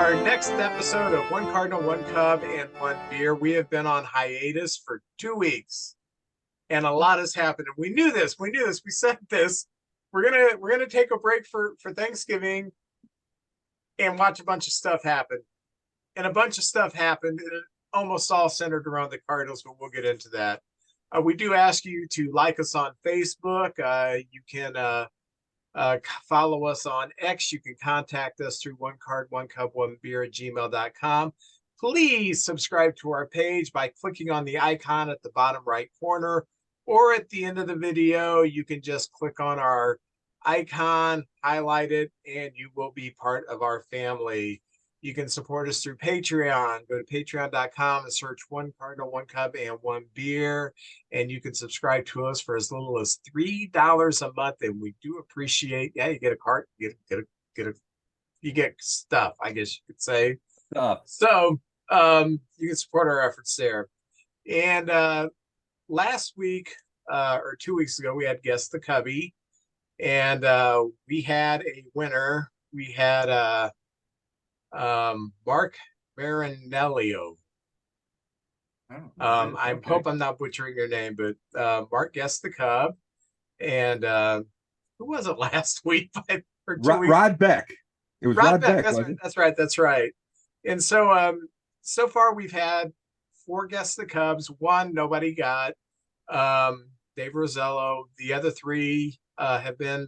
our next episode of One Cardinal, One Cub, and One Beer. We have been on hiatus for 2 weeks, and a lot has happened. And we knew this. We said this. We're gonna take a break for Thanksgiving and watch a bunch of stuff happen. And a bunch of stuff happened, and it almost all centered around the Cardinals, but we'll get into that. We do ask you to like us on Facebook. You can follow us on X. You can contact us through onecard1cup1beer@gmail.com. Please subscribe to our page by clicking on the icon at the bottom right corner, or at the end of the video, you can just click on our icon, highlight it, and you will be part of our family. You can support us through Patreon. Go to patreon.com and search One Cardinal, One Cup, and One Beer. And you can subscribe to us for as little as $3 a month. And we do appreciate, you get a cart, you get stuff, I guess you could say. So you can support our efforts there. And last week or 2 weeks ago, we had Guess the Cubby. And we had a winner. We had Mark Marinello. I hope I'm not butchering your name, but Mark guessed the Cub. And who was it last week? Rod Beck. It was Rod Beck. That's right. And so so far we've had 4 guess the Cubs. 1 nobody got. Dave Rosello. The other 3 have been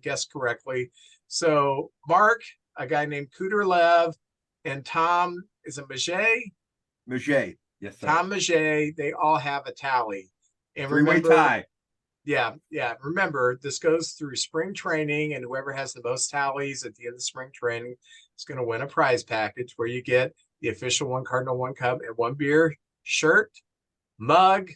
guessed correctly. So Mark, a guy named Cooter Lev, and Tom, is it Maget? Maget, yes, sir. Tom Maget, they all have a tally. And three-way tie. Yeah. Remember, this goes through spring training, and whoever has the most tallies at the end of spring training is going to win a prize package where you get the official One Cardinal, One Cup, and One Beer shirt, mug,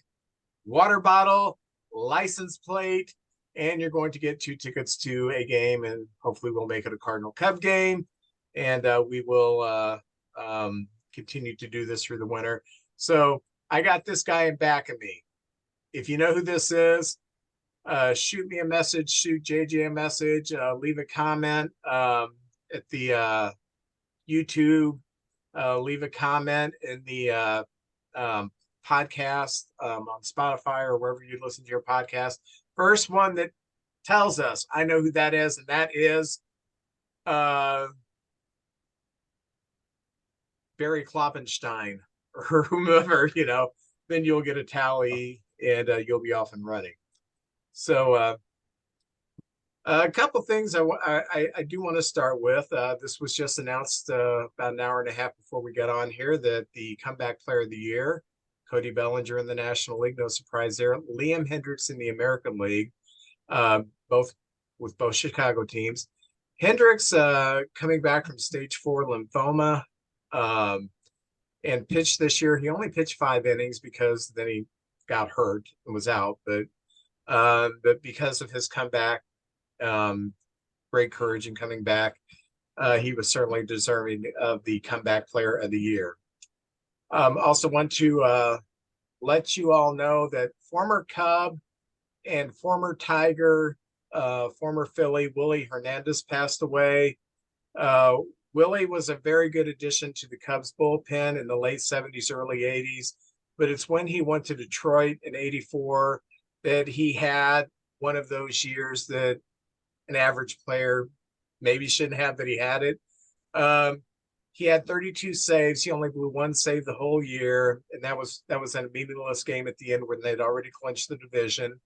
water bottle, license plate, and you're going to get 2 tickets to a game, and hopefully we'll make it a Cardinal Cub game. And we will continue to do this through the winter. So I got this guy in back of me. If you know who this is, shoot me a message, shoot JJ a message, leave a comment at the YouTube, leave a comment in the podcast on Spotify or wherever you listen to your podcast. First one that tells us, I know who that is, and that is Barry Kloppenstein or whomever, then you'll get a tally and you'll be off and running. So a couple things I do want to start with. This was just announced about an hour and a half before we got on here that the comeback player of the year, Cody Bellinger in the National League, no surprise there. Liam Hendriks in the American League, both Chicago teams. Hendriks coming back from stage 4 lymphoma and pitched this year. He only pitched 5 innings because then he got hurt and was out. But because of his comeback, great courage in coming back, he was certainly deserving of the comeback player of the year. Also want to let you all know that former Cub and former Tiger, former Philly, Willie Hernandez passed away. Willie was a very good addition to the Cubs bullpen in the late 70s, early 80s, but it's when he went to Detroit in 84 that he had one of those years that an average player maybe shouldn't have, but he had it. He had 32 saves. He only blew 1 save the whole year, and that was a meaningless game at the end when they'd already clinched the division.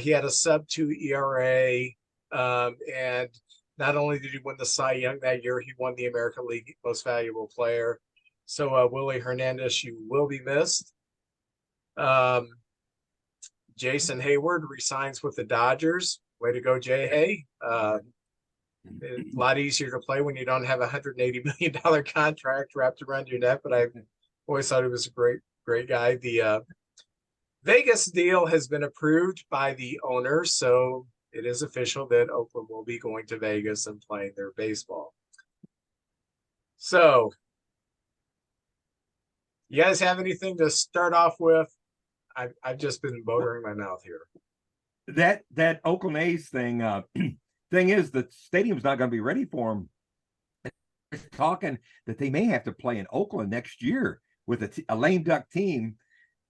He had a sub-2 ERA, and not only did he win the Cy Young that year, he won the American League Most Valuable Player. So Willie Hernandez, you will be missed. Jason Hayward resigns with the Dodgers. Way to go, Jay Hay. A lot easier to play when you don't have a $180 million contract wrapped around your neck, but I always thought he was a great guy. The Vegas deal has been approved by the owner, so it is official that Oakland will be going to Vegas and playing their baseball. So, you guys have anything to start off with? I've just been motoring my mouth here. That Oakland A's thing is the stadium's not going to be ready for them talking that they may have to play in Oakland next year with a lame duck team,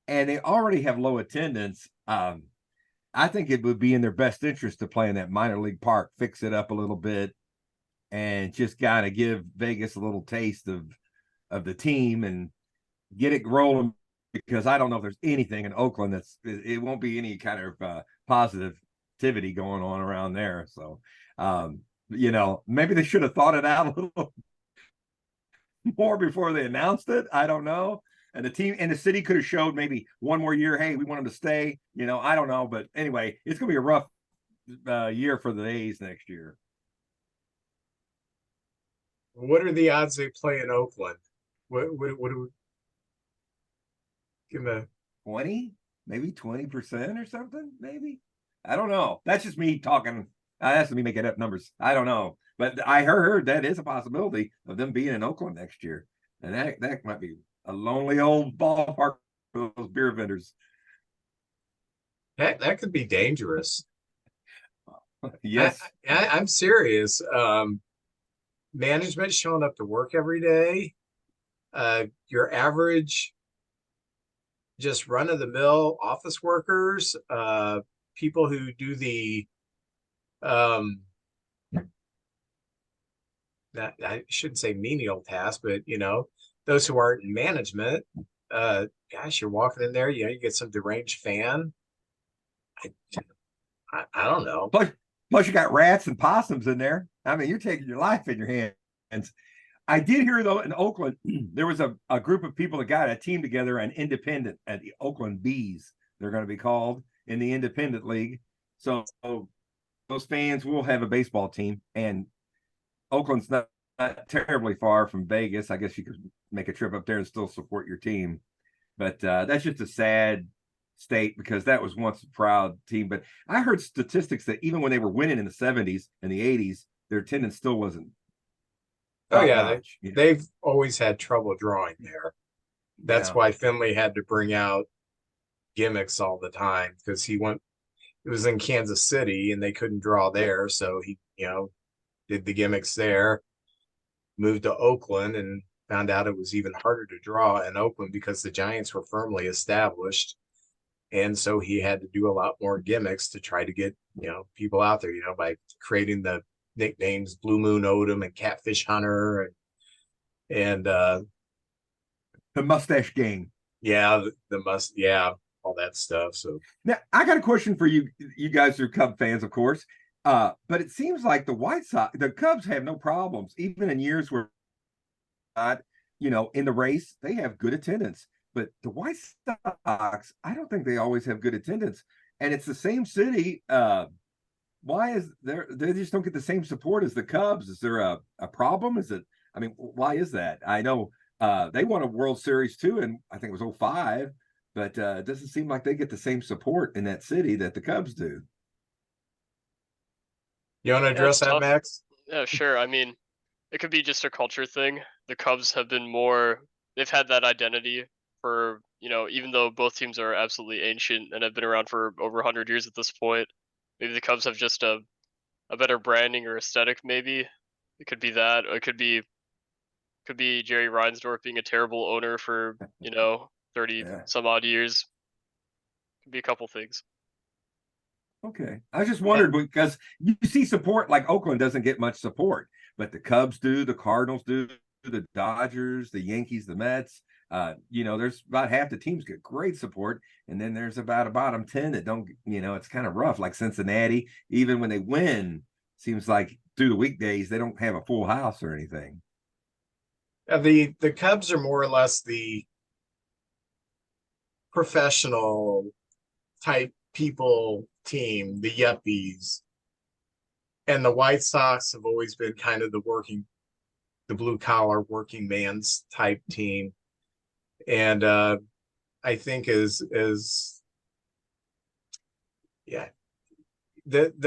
and they already have low attendance. I think it would be in their best interest to play in that minor league park, fix it up a little bit, and just kind of give Vegas a little taste of the team and get it rolling. Because I don't know if there's anything in Oakland it won't be any kind of positivity going on around there. So, maybe they should have thought it out a little more before they announced it. I don't know. And the team and the city could have showed maybe one more year. Hey, we want them to stay. I don't know. But anyway, it's going to be a rough year for the A's next year. What are the odds they play in Oakland? What do we give them 20, maybe 20% or something? Maybe. I don't know. That's just me talking. That's me making up numbers. I don't know. But I heard that is a possibility of them being in Oakland next year. And that might be a lonely old ballpark for those beer vendors. that could be dangerous. Yes. I'm serious. Management showing up to work every day. Your average just run-of-the-mill office workers, people who do the I shouldn't say menial tasks, but those who aren't in management, gosh, you're walking in there, you get some deranged fan. I don't know. Plus you got rats and possums in there. I mean, you're taking your life in your hands. I did hear, though, in Oakland, there was a group of people that got a team together, an independent at the Oakland Bees, they're going to be called, in the independent league. So those fans will have a baseball team, and Oakland's not terribly far from Vegas. I guess you could make a trip up there and still support your team. But that's just a sad state because that was once a proud team. But I heard statistics that even when they were winning in the 70s and the 80s, their attendance still wasn't. Oh, yeah. They've always had trouble drawing there. That's why Finley had to bring out gimmicks all the time because it was in Kansas City and they couldn't draw there. So he, did the gimmicks there, moved to Oakland and found out it was even harder to draw in Oakland because the Giants were firmly established. And so he had to do a lot more gimmicks to try to get, people out there, by creating the nicknames Blue Moon Odom and Catfish Hunter and the Mustache Gang. Yeah, all that stuff. So now I got a question for you. You guys are Cub fans, of course. But it seems like the Cubs have no problems, even in years where not, in the race, they have good attendance. But the White Sox, I don't think they always have good attendance. And it's the same city. Why is they just don't get the same support as the Cubs? Is there a problem? Why is that? I know they won a World Series too, and I think it was 05, but it doesn't seem like they get the same support in that city that the Cubs do. You want to address that, Max? Yeah, sure. It could be just a culture thing. The Cubs have been they've had that identity for, even though both teams are absolutely ancient and have been around for over 100 years at this point. Maybe the Cubs have just a better branding or aesthetic, maybe. It could be that. Or it could be Jerry Reinsdorf being a terrible owner for, 30 some odd years. Could be a couple things. Okay. I just wondered because you see support like Oakland doesn't get much support, but the Cubs do, the Cardinals do, the Dodgers, the Yankees, the Mets. There's about half the teams get great support, and then there's about a bottom 10 that don't, it's kind of rough, like Cincinnati. Even when they win, seems like through the weekdays, they don't have a full house or anything. The Cubs are more or less the professional type people team, the yuppies, and the White Sox have always been kind of the blue collar working man's type team. And I think the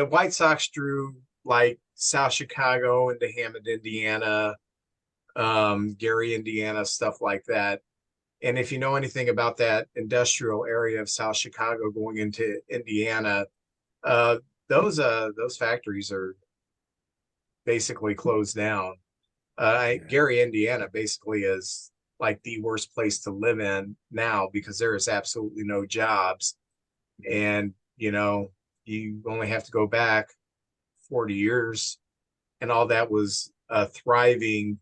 White Sox drew like South Chicago into Hammond, Indiana, Gary, Indiana, stuff like that. And if you know anything about that industrial area of South Chicago going into Indiana, those factories are basically closed down. Gary, Indiana basically is like the worst place to live in now because there is absolutely no jobs. And, you only have to go back 40 years and all that was a thriving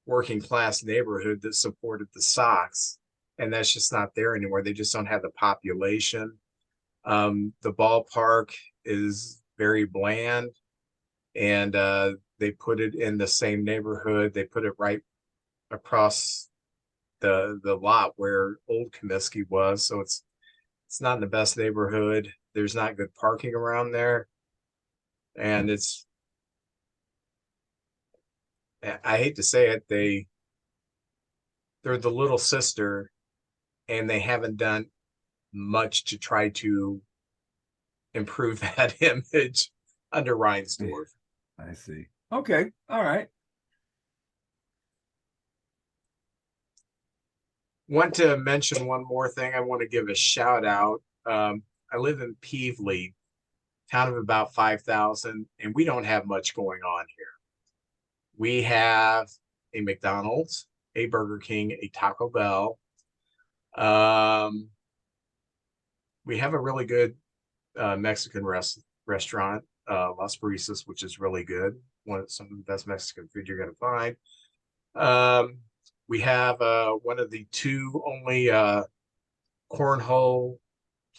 working class neighborhood that supported the Sox. And that's just not there anymore. They just don't have the population. The ballpark is very bland, and they put it in the same neighborhood. They put it right across the lot where old Comiskey was. So it's not in the best neighborhood. There's not good parking around there. And I hate to say it, they're the little sister and they haven't done much to try to improve that image under Reinsdorf. I see. Okay. All right. Want to mention one more thing. I want to give a shout out. I live in Peevely, town of about 5,000, and we don't have much going on here. We have a McDonald's, a Burger King, a Taco Bell. We have a really good Mexican restaurant, Las Brisas, which is really good. Some of the best Mexican food you're going to find. We have one of the two only cornhole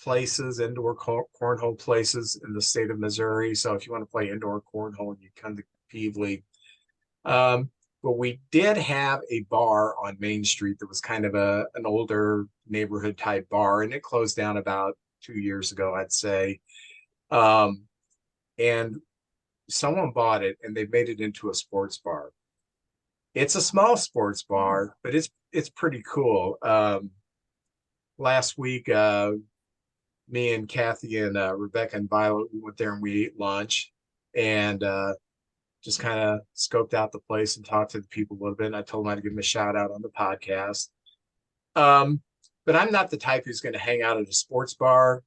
places, indoor cornhole places in the state of Missouri. So if you want to play indoor cornhole, you come to Peevely. But we did have a bar on Main Street that was kind of an older neighborhood type bar, and it closed down about 2 years ago, I'd say. And someone bought it and they made it into a sports bar. It's a small sports bar, but it's pretty cool. Last week, me and Kathy and Rebecca and Violet went there and we ate lunch and just kind of scoped out the place and talked to the people a little bit. And I told them I'd give them a shout out on the podcast. But I'm not the type who's going to hang out at a sports bar,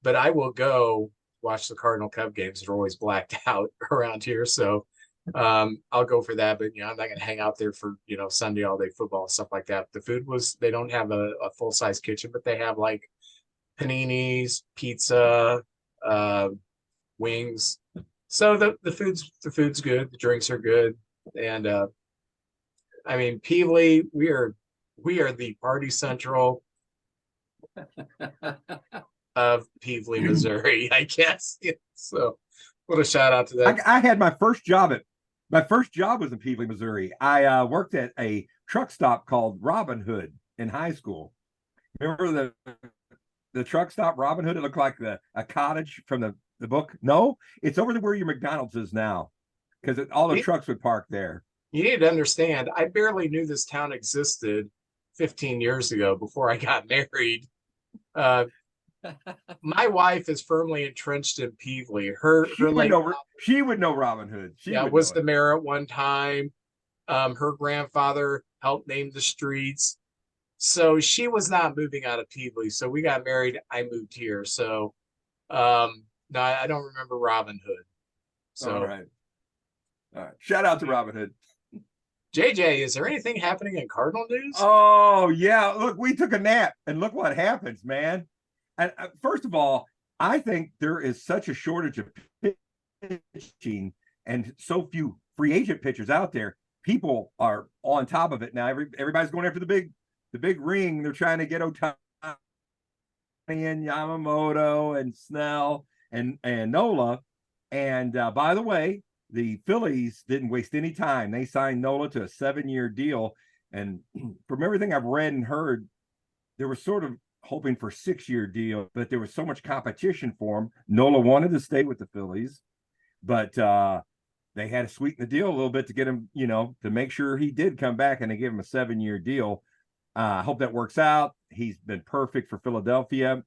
but I will go watch the Cardinal Cub games. They're always blacked out around here. So I'll go for that, but I'm not going to hang out there for, Sunday all day football and stuff like that. The food they don't have a full size kitchen, but they have like paninis, pizza, wings. So the food's good. The drinks are good. And Peevely, we are the party central of Peevely, Missouri, I guess. So what a shout out to that. I had my first job was in Peevely, Missouri. I worked at a truck stop called Robin Hood in high school. Remember the truck stop Robin Hood? It looked like a cottage from the book. No, it's over where your McDonald's is now, because all the trucks would park there. You need to understand, I barely knew this town existed 15 years ago before I got married. My wife is firmly entrenched in Peevely. She would know Robin Hood. She was the mayor at one time. Her grandfather helped name the streets. So she was not moving out of Peevely. So we got married. I moved here. So no, I don't remember Robin Hood. So all right. Shout out to Robin Hood. JJ, is there anything happening in Cardinal news? Oh yeah. Look, we took a nap and look what happens, man. And first of all, I think there is such a shortage of pitching and so few free agent pitchers out there. People are on top of it now. Everybody's going after the big ring. They're trying to get Ohtani and Yamamoto and Snell and Nola. And by the way, the Phillies didn't waste any time. They signed Nola to a 7-year deal. And from everything I've read and heard, there was sort of hoping for 6-year deal, but there was so much competition for him. Nola wanted to stay with the Phillies, but they had to sweeten the deal a little bit to get him, to make sure he did come back, and they gave him a 7-year deal. I hope that works out. He's been perfect for Philadelphia.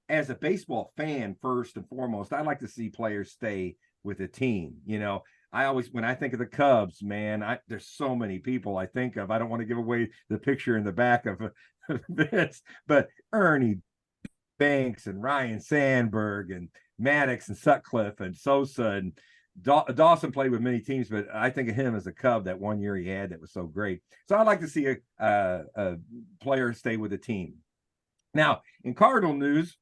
As a baseball fan, first and foremost, I like to see players stay with a team. When I think of the Cubs, man, there's so many people I think of. I don't want to give away the picture in the back of Vince, but Ernie Banks and Ryan Sandberg and Maddox and Sutcliffe and Sosa and Dawson played with many teams, but I think of him as a Cub that one year he had that was so great. So I'd like to see a player stay with the team. Now, in Cardinal news,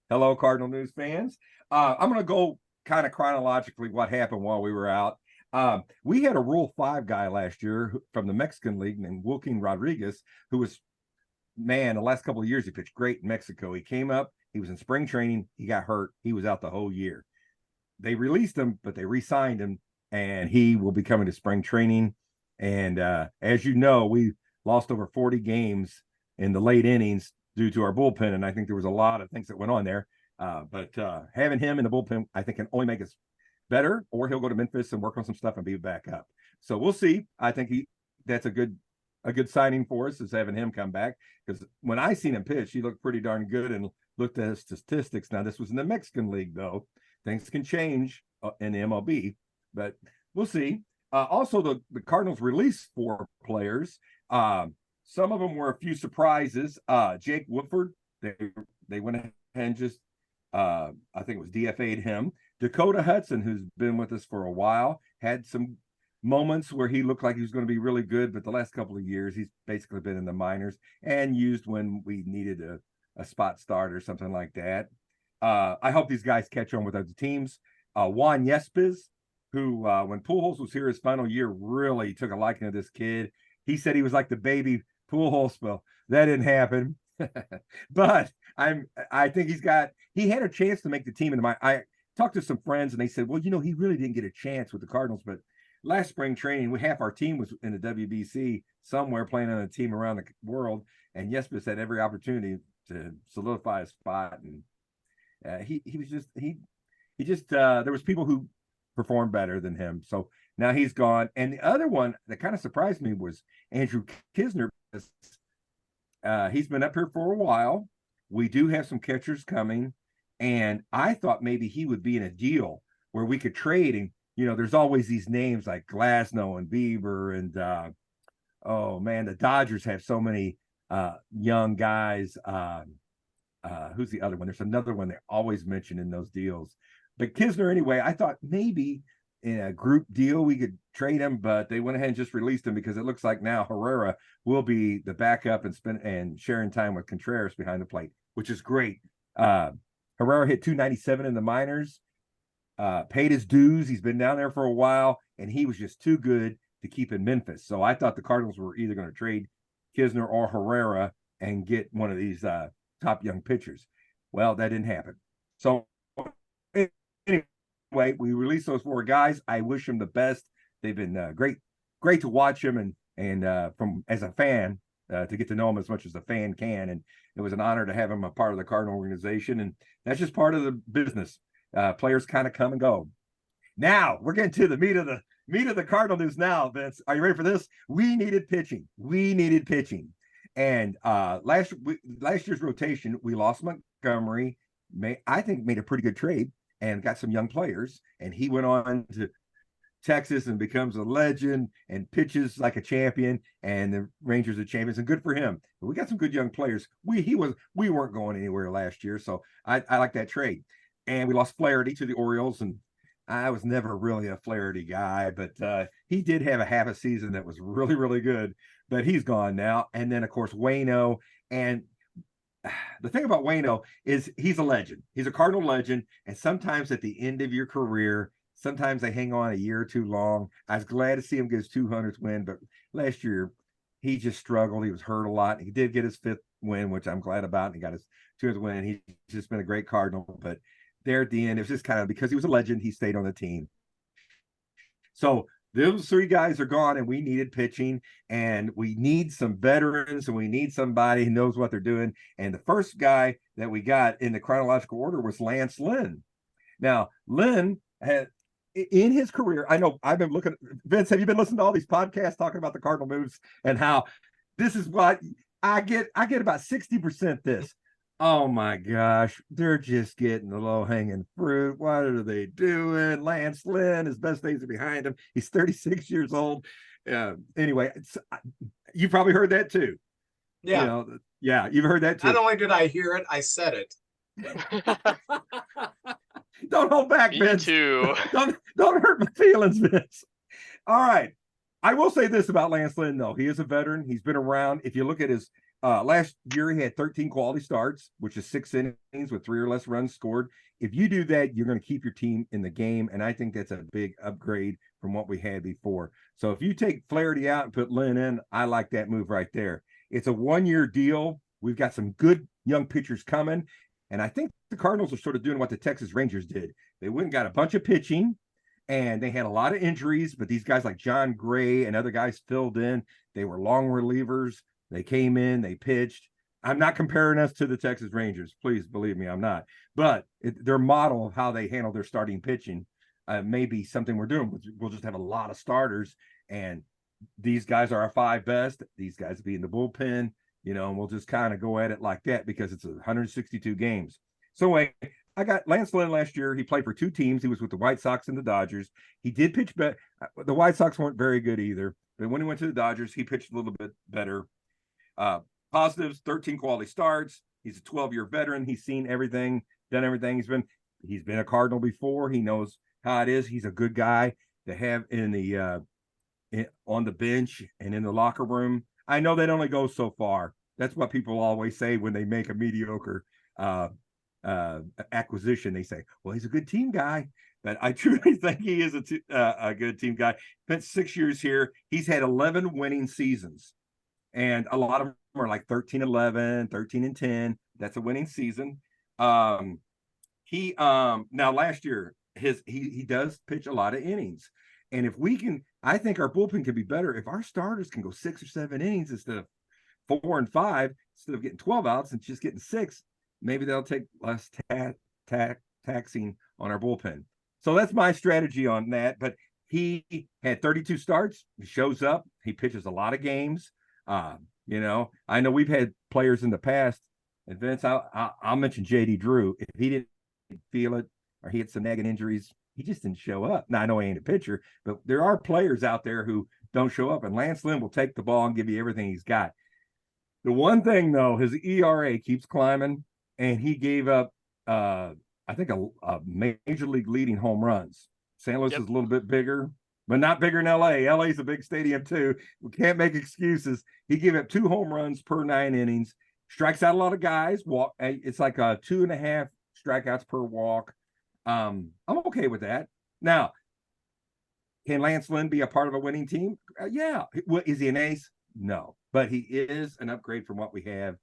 hello, Cardinal news fans. I'm going to go kind of chronologically what happened while we were out. We had a Rule 5 guy last year from the Mexican League named Wilkin Rodriguez, who was, man, the last couple of years he pitched great in Mexico. He came up, he was in spring training, he got hurt, he was out the whole year. They released him, but they re-signed him, and he will be coming to spring training. And as you know, we lost over 40 games in the late innings due to our bullpen, and I think there was a lot of things that went on there. But having him in the bullpen, I think, can only make us better, or he'll go to Memphis and work on some stuff and be back up. So we'll see. I think that's a good signing for us, is having him come back, because when I seen him pitch, he looked pretty darn good and looked at his statistics. Now, this was in the Mexican League, though. Things can change in the MLB, but we'll see. Also, the Cardinals released 4 players. Some of them were a few surprises. Jake Woodford, they went ahead and just, I think it was DFA'd him. Dakota Hudson, who's been with us for a while, had some moments where he looked like he was going to be really good, but the last couple of years, he's basically been in the minors and used when we needed a spot start or something like that. I hope these guys catch on with other teams. Juan Yespes, who, when Pujols was here his final year, really took a liking to this kid. He said he was like the baby Pujols. Well, that didn't happen. But I think he had a chance to make the team. I talked to some friends and they said, well, he really didn't get a chance with the Cardinals, but last spring training, half our team was in the WBC somewhere playing on a team around the world, and Yespes had every opportunity to solidify a spot. And there was people who performed better than him. So now he's gone. And the other one that kind of surprised me was Andrew Kisner. He's been up here for a while. We do have some catchers coming, and I thought maybe he would be in a deal where we could trade. And there's always these names like Glasnow and Bieber, and the Dodgers have so many young guys. Who's the other one? There's another one they always mention in those deals. But Kisner, anyway, I thought maybe in a group deal we could trade him, but they went ahead and just released him because it looks like now Herrera will be the backup and sharing time with Contreras behind the plate, which is great. Herrera hit 297 in the minors, paid his dues. He's been down there for a while, and he was just too good to keep in Memphis. So I thought the Cardinals were either going to trade Kisner or Herrera and get one of these top young pitchers. Well, that didn't happen. So anyway, we released those 4 guys. I wish them the best. They've been great to watch them, and from as a fan to get to know them as much as a fan can. And it was an honor to have them a part of the Cardinal organization, and that's just part of the business. Players kind of come and go. Now we're getting to the meat of the Cardinal news. Now, Vince, are you ready for this? We needed pitching. And last year's rotation, we lost Montgomery. I think made a pretty good trade and got some young players. And he went on to Texas and becomes a legend and pitches like a champion. And the Rangers are champions, and good for him. But we got some good young players. We weren't going anywhere last year, so I like that trade. And we lost Flaherty to the Orioles, and I was never really a Flaherty guy, but he did have a half a season that was really, really good. But he's gone now. And then, of course, Waino. And the thing about Waino is he's a legend. He's a Cardinal legend. And sometimes at the end of your career, sometimes they hang on a year or two long. I was glad to see him get his 200th win, but last year he just struggled. He was hurt a lot. He did get his 5th win, which I'm glad about, and he got his 200th win. He's just been a great Cardinal. But there at the end, it was just kind of because he was a legend, he stayed on the team. So those 3 guys are gone, and we needed pitching, and we need some veterans, and we need somebody who knows what they're doing. And the first guy that we got in the chronological order was Lance Lynn. Now, Lynn had, in his career, I know I've been looking, Vince, have you been listening to all these podcasts talking about the Cardinal moves and how this is what I get about 60% this. Oh my gosh, they're just getting the low-hanging fruit. What are they doing? Lance Lynn, his best days are behind him. He's 36 years old. Anyway, you probably heard that too. Yeah. Yeah, you've heard that too. Not only did I hear it, I said it. Don't hold back, Me Vince. too. Don't hurt my feelings, Vince. All right. I will say this about Lance Lynn, though. He is a veteran. He's been around. If you look at his last year, he had 13 quality starts, which is 6 innings with 3 or less runs scored. If you do that, you're going to keep your team in the game. And I think that's a big upgrade from what we had before. So if you take Flaherty out and put Lynn in, I like that move right there. It's a 1-year deal. We've got some good young pitchers coming. And I think the Cardinals are sort of doing what the Texas Rangers did. They went and got a bunch of pitching, and they had a lot of injuries, but these guys like John Gray and other guys filled in. They were long relievers. They came in, they pitched. I'm not comparing us to the Texas Rangers. Please believe me, I'm not. But their model of how they handle their starting pitching may be something we're doing. We'll just have a lot of starters, and these guys are our 5 best. These guys will be in the bullpen, and we'll just kind of go at it like that because it's 162 games. So anyway, I got Lance Lynn last year. He played for 2 teams. He was with the White Sox and the Dodgers. He did pitch better. The White Sox weren't very good either. But when he went to the Dodgers, he pitched a little bit better. Positives, 13 quality starts. He's a 12-year veteran. He's seen everything, done everything. He's been a Cardinal before. He knows how it is. He's a good guy to have in the on the bench and in the locker room. I know that only goes so far. That's what people always say when they make a mediocre acquisition. They say, well, he's a good team guy, but I truly think he is a good team guy. Spent 6 years here. He's had 11 winning seasons, and a lot of them are like 13-11, 13-10. That's a winning season. He now last year he does pitch a lot of innings, and if we can, I think our bullpen could be better if our starters can go 6 or 7 innings instead of 4 and 5, instead of getting 12 outs and just getting 6. Maybe they'll take less taxing on our bullpen. So that's my strategy on that. But he had 32 starts. He shows up. He pitches a lot of games. I know we've had players in the past. And Vince, I'll mention J.D. Drew. If he didn't feel it or he had some nagging injuries, he just didn't show up. Now, I know he ain't a pitcher, but there are players out there who don't show up. And Lance Lynn will take the ball and give you everything he's got. The one thing, though, his ERA keeps climbing. And he gave up, I think, a major league leading home runs. St. Louis is a little bit bigger, but not bigger than L.A. L.A.'s a big stadium, too. We can't make excuses. He gave up 2 home runs per 9 innings, strikes out a lot of guys. It's like 2.5 strikeouts per walk. I'm okay with that. Now, can Lance Lynn be a part of a winning team? Yeah. Is he an ace? No. But he is an upgrade from what we have.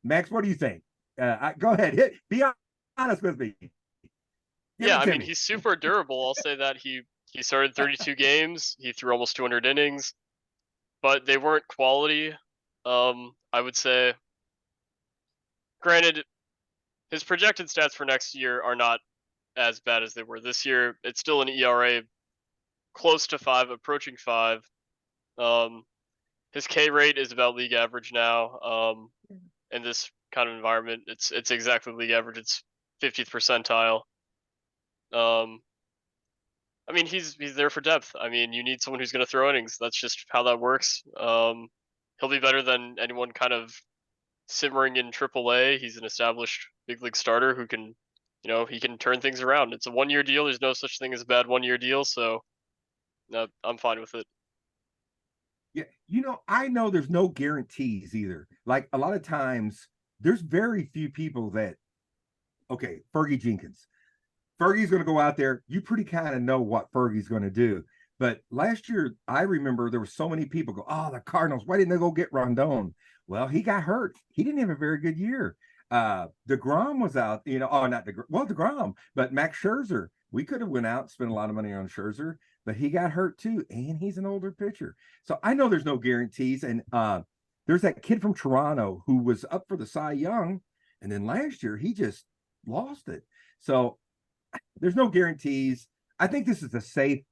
Max, what do you think? Go ahead. Be honest with me. Yeah, I mean, he's super durable. I'll say that he started 32 games. He threw almost 200 innings, but they weren't quality. I would say, granted, his projected stats for next year are not as bad as they were this year. It's still an ERA close to 5, approaching 5. His K rate is about league average now. In this kind of environment, it's exactly league average. It's 50th percentile. I mean, he's there for depth. I mean, you need someone who's going to throw innings. That's just how that works. He'll be better than anyone kind of simmering in AAA. He's an established big league starter who can, he can turn things around. It's a 1-year deal. There's no such thing as a bad 1-year deal. So, no, I'm fine with it. Yeah, I know there's no guarantees either. Like a lot of times, there's very few people that, okay, Fergie Jenkins. Fergie's going to go out there. You pretty kind of know what Fergie's going to do. But last year, I remember there were so many people go, oh, the Cardinals, why didn't they go get Rondon? Well, he got hurt. He didn't have a very good year. DeGrom was out, not DeGrom, but Max Scherzer. We could have went out and spent a lot of money on Scherzer, but he got hurt too, and he's an older pitcher. So I know there's no guarantees. And there's that kid from Toronto who was up for the Cy Young, and then last year he just lost it. So there's no guarantees. I think this is a safe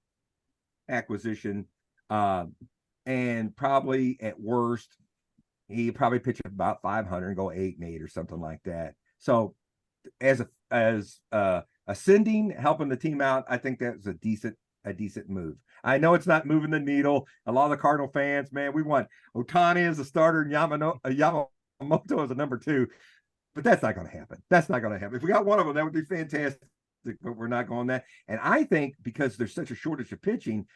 acquisition, and probably at worst, he probably pitch about 500 and go 8-8 or something like that. So as ascending, helping the team out, I think that's a decent move. I know it's not moving the needle. A lot of the Cardinal fans, man, we want Ohtani as a starter and Yamamoto as a number 2, but that's not going to happen. If we got one of them, that would be fantastic. but we're not going that. And I think because there's such a shortage of pitching,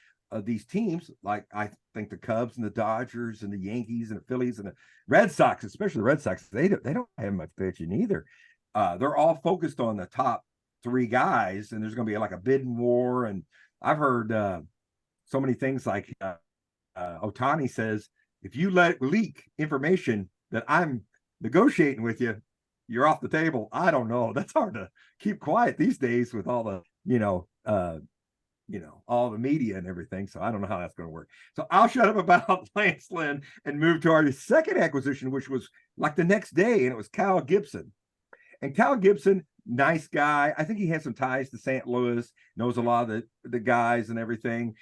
these teams, like I think the Cubs and the Dodgers and the Yankees and the Phillies and the Red Sox, especially the Red Sox, they don't have much pitching either. They're all focused on the top three guys, and there's going to be like a bidding war. And I've heard so many things like Otani says, if you let leak information that I'm negotiating with you, you're off the table. I don't know. That's hard to keep quiet these days with all the, all the media and everything. So I don't know how that's going to work. So I'll shut up about Lance Lynn and move to our second acquisition, which was like the next day, and it was Kyle Gibson. And Kyle Gibson, nice guy. I think he has some ties to St. Louis, knows a lot of the guys and everything.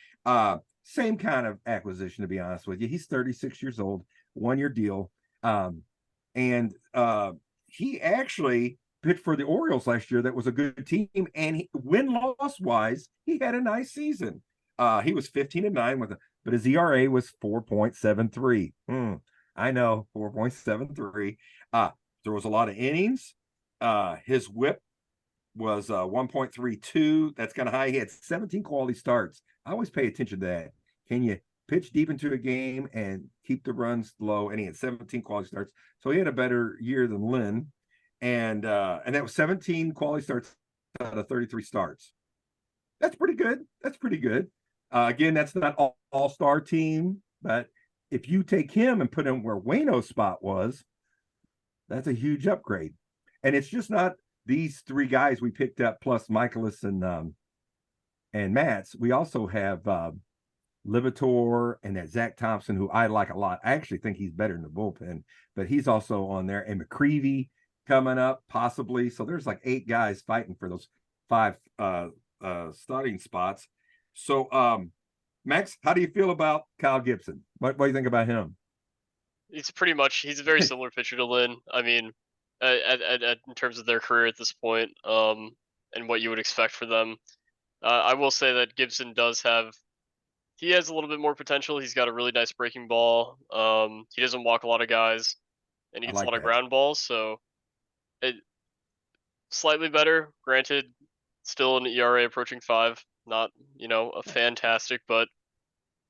Same kind of acquisition, to be honest with you. He's 36 years old, 1-year deal. And he actually pitched for the Orioles last year. That was a good team. And win-loss wise, he had a nice season. He was 15-9 but his ERA was 4.73. I know, 4.73. There was a lot of innings. His whip was 1.32. That's kind of high. He had 17 quality starts. I always pay attention to that. Can you pitch deep into a game and keep the runs low? And he had 17 quality starts. So he had a better year than Lynn. And that was 17 quality starts out of 33 starts. That's pretty good. Again, that's not all-star team, but if you take him and put him where Waino's spot was, that's a huge upgrade. And it's just not these three guys we picked up plus Michaelis and Matz. We also have Livator and that Zach Thompson, who I like a lot. I actually think he's better in the bullpen, but he's also on there. And McCreevy coming up possibly. So there's like 8 guys fighting for those 5 starting spots. So Max, how do you feel about Kyle Gibson? What do you think about him? He's a very similar pitcher to Lynn. I mean, in terms of their career at this point, and what you would expect for them. I will say that Gibson he has a little bit more potential. He's got a really nice breaking ball. He doesn't walk a lot of guys, and he gets a lot of ground balls. So, slightly better. Granted, still an ERA approaching 5. Not a fantastic, but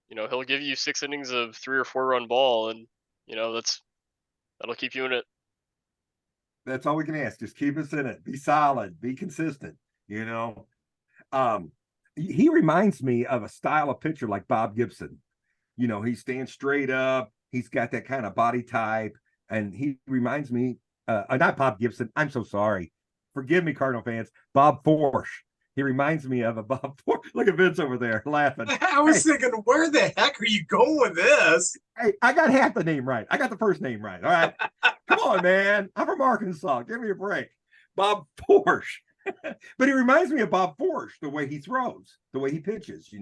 he'll give you 6 innings of 3 or 4 run ball, and that'll keep you in it. That's all we can ask. Just keep us in it. Be solid. Be consistent. He reminds me of a style of pitcher like Bob Gibson. He stands straight up. He's got that kind of body type. And he reminds me, not Bob Gibson. I'm so sorry. Forgive me, Cardinal fans. Bob Forsch. He reminds me of a Bob Forsch. Look at Vince over there laughing. I was thinking, where the heck are you going with this? Hey, I got half the name right. I got the first name right. All right. Come on, man. I'm from Arkansas. Give me a break. Bob Forsch. But he reminds me of Bob Forsch, the way he throws, the way he pitches,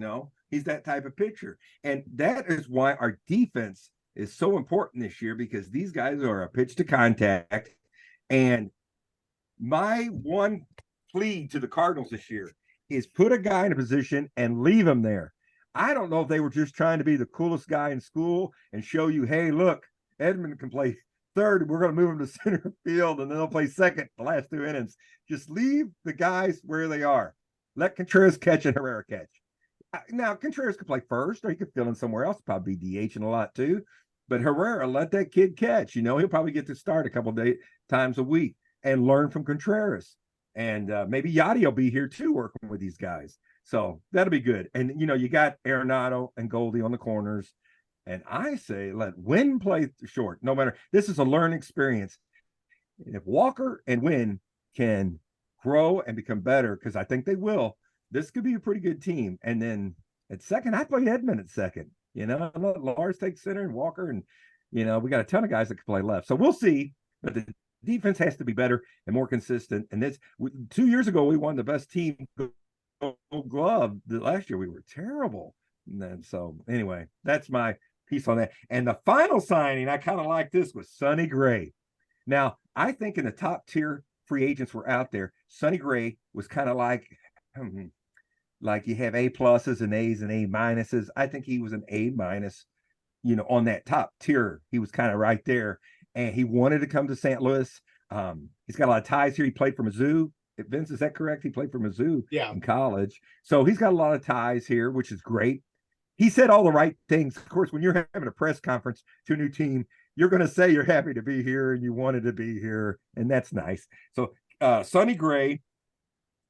He's that type of pitcher. And that is why our defense is so important this year, because these guys are a pitch to contact. And my one plea to the Cardinals this year is put a guy in a position and leave him there. I don't know if they were just trying to be the coolest guy in school and show you, hey, look, Edmund can play third. We're going to move him to center field, and then they'll play second the last 2 innings. Just leave the guys where they are. Let Contreras catch and Herrera catch. Now, Contreras could play first, or he could fill in somewhere else, probably be DHing a lot too. But Herrera, let that kid catch. He'll probably get to start a couple of times a week and learn from Contreras. And maybe Yachty will be here too, working with these guys. So that'll be good. And, you got Arenado and Goldie on the corners. And I say let Wynn play short. No matter, this is a learning experience. And if Walker and Wynn can grow and become better, because I think they will, this could be a pretty good team. And then at second, I played Edmund at second. Let Lars take center and Walker. And, we got a ton of guys that can play left. So we'll see. But the defense has to be better and more consistent. And 2 years ago, we won the best team glove. Last year, we were terrible. And then, so anyway, that's my piece on that. And the final signing, I kind of like this, was Sonny Gray. Now, I think in the top tier free agents were out there, Sonny Gray was kind of like you have A pluses and A's and A minuses. I think he was an A minus, on that top tier. He was kind of right there. And he wanted to come to St. Louis. He's got a lot of ties here. He played for Mizzou. Vince, is that correct? He played for Mizzou Yeah. in college. So he's got a lot of ties here, which is great. He said all the right things. Of course, when you're having a press conference to a new team, you're going to say you're happy to be here and you wanted to be here, and that's nice. So Sonny Gray,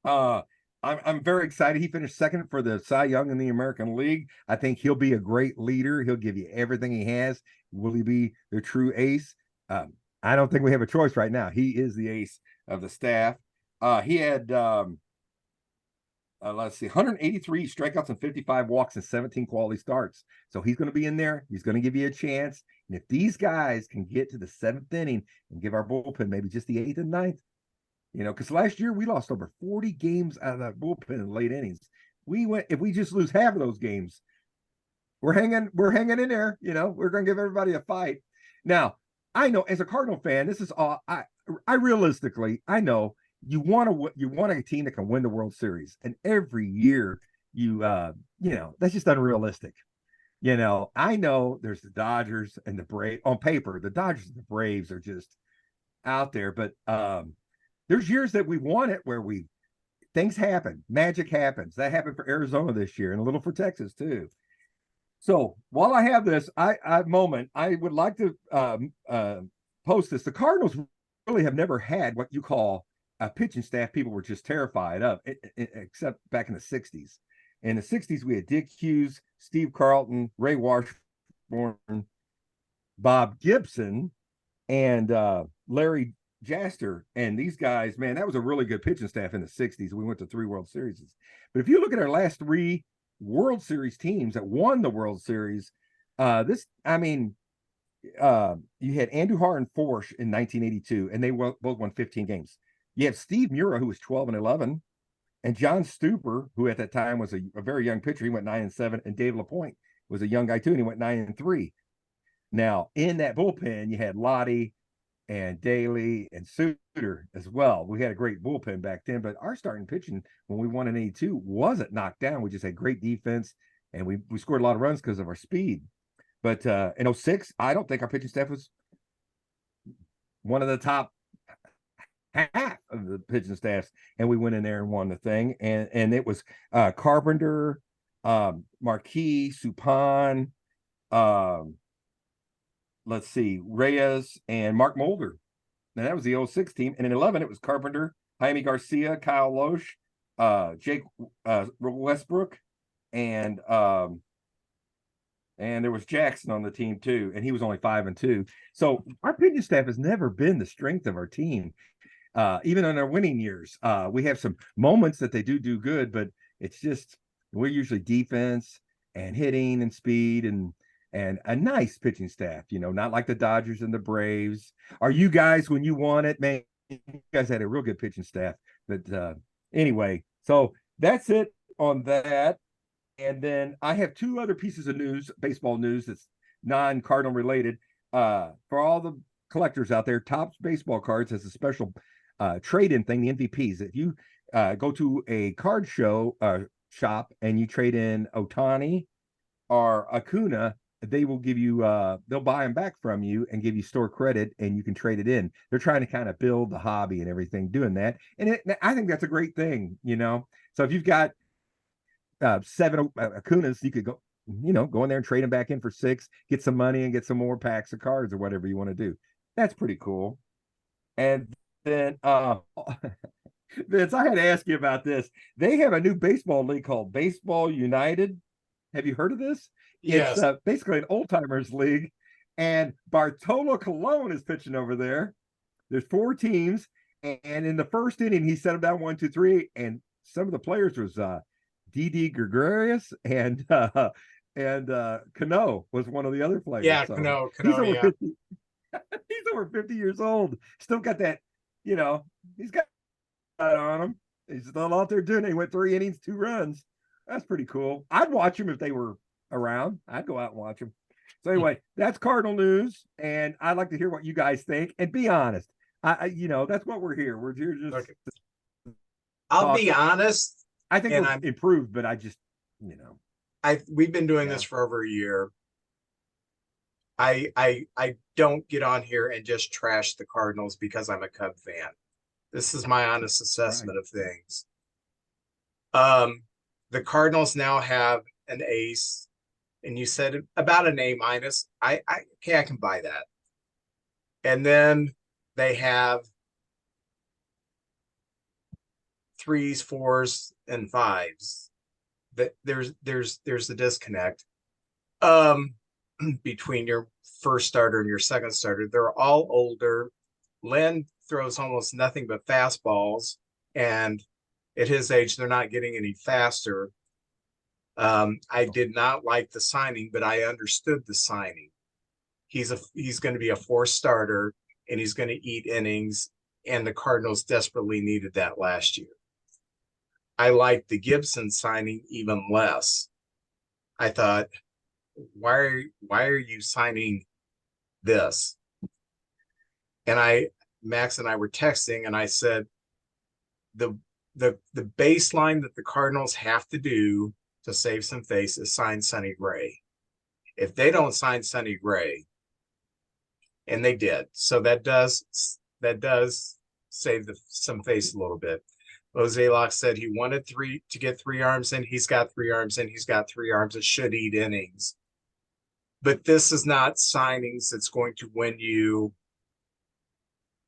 I'm very excited. He finished second for the Cy Young in the American League. I think he'll be a great leader. He'll give you everything he has. Will he be the true ace? I don't think we have a choice right now. He is the ace of the staff. He had let's see, 183 strikeouts and 55 walks and 17 quality starts. So he's going to be in there. He's going to give you a chance. And if these guys can get to the 7th inning and give our bullpen maybe just the 8th and 9th, because last year we lost over 40 games out of that bullpen in late innings. If we just lose half of those games, we're hanging in there. We're going to give everybody a fight. Now, I know as a Cardinal fan, this is all I realistically, I know you want a team that can win the World Series, and every year that's just unrealistic. I know there's the Dodgers and the Braves on paper. The Dodgers and the Braves are just out there, but there's years that we won it where things happen, magic happens. That happened for Arizona this year and a little for Texas too. So while I have this I would like to post this. The Cardinals really have never had what you call a pitching staff people were just terrified of, except back in the 60s. In the 60s, we had Dick Hughes, Steve Carlton, Ray Washburn, Bob Gibson, and Larry Jaster. And these guys, man, that was a really good pitching staff in the 60s. We went to 3 World Series. But if you look at our last 3 World Series teams that won the World Series, you had Andujar and Forsch in 1982, and they both won 15 games. You have Steve Mura, who was 12-11, and John Stuper, who at that time was a very young pitcher. He went 9-7, and Dave LaPointe was a young guy too, and he went 9-3. Now, in that bullpen, you had Lottie and Daly and Suter as well. We had a great bullpen back then, but our starting pitching when we won in 82 wasn't knocked down. We just had great defense, and we scored a lot of runs because of our speed. But in 06, I don't think our pitching staff was one of the top half of the pitching staffs, and we went in there and won the thing. And it was Carpenter, Marquis, Suppan, let's see, Reyes, and Mark Mulder. Now that was the 06 team. And in 11, it was Carpenter, Jaime Garcia, Kyle Loesch, Jake Westbrook, and there was Jackson on the team too, and he was only 5-2. So our pitching staff has never been the strength of our team. Even in our winning years, we have some moments that they do good, but it's just we're usually defense and hitting and speed and a nice pitching staff. Not like the Dodgers and the Braves. Are you guys when you won it, man? You guys had a real good pitching staff. But anyway, so that's it on that. And then I have 2 other pieces of news, baseball news that's non-Cardinal related. For all the collectors out there, Topps Baseball Cards has a special trade-in thing, the MVPs. If you go to a card shop and you trade in Ohtani or Acuna, they will give you they'll buy them back from you and give you store credit, and you can trade it in. They're trying to kind of build the hobby and everything doing that, and I think that's a great thing. So if you've got 7 Acunas, you could go in there and trade them back in for 6, get some money and get some more packs of cards or whatever you want to do. That's pretty cool. And then Vince, I had to ask you about this. They have a new baseball league called Baseball United. Have you heard of this? Yes. It's basically an old timers league, and Bartolo Colon is pitching over there. There's 4 teams, and in the first inning, he set them down 1, 2, 3, and some of the players was D.D. Gregorius and Cano was one of the other players. Yeah, so Cano, he's over yeah. 50. He's over 50 years old. Still got that, he's got that on him. He's still out there doing it. He went 3 innings, 2 runs. That's pretty cool. I'd watch him if they were around. I'd go out and watch him. So anyway, that's Cardinal news, and I'd like to hear what you guys think. And be honest. That's what we're here. We're here just. Okay. I'll be honest. I think we're improved, but I just, we've been doing this for over a year. I don't get on here and just trash the Cardinals because I'm a Cub fan. This is my honest assessment of things. The Cardinals now have an ace, and you said about an A minus. Okay, I can buy that. And then they have 3s, 4s, and 5s. That there's the disconnect between your first starter and your second starter. They're all older. Len throws almost nothing but fastballs, and at his age, they're not getting any faster. I did not like the signing, but I understood the signing. He's going to be a 4th starter, and he's going to eat innings, and the Cardinals desperately needed that last year. I liked the Gibson signing even less. I thought, why are you signing this? And Max and I were texting, and I said, the baseline that the Cardinals have to do to save some face is sign Sonny Gray. If they don't sign Sonny Gray, and they did, so that does save some face a little bit. Mozeliak said he wanted to get 3 arms in. He's got 3 arms in. He's got 3 arms. It should eat innings. But this is not signings that's going to win you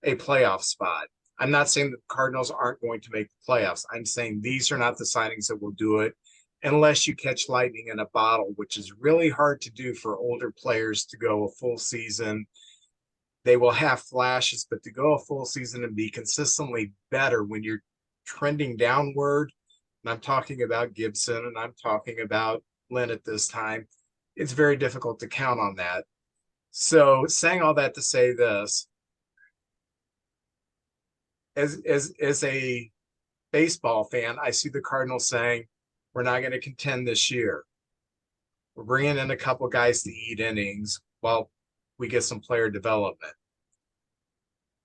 a playoff spot. I'm not saying the Cardinals aren't going to make the playoffs. I'm saying these are not the signings that will do it unless you catch lightning in a bottle, which is really hard to do for older players to go a full season. They will have flashes, but to go a full season and be consistently better when you're trending downward, and I'm talking about Gibson and I'm talking about Lynn at this time, it's very difficult to count on that. So saying all that to say this, as a baseball fan, I see the Cardinals saying, we're not going to contend this year. We're bringing in a couple guys to eat innings while we get some player development.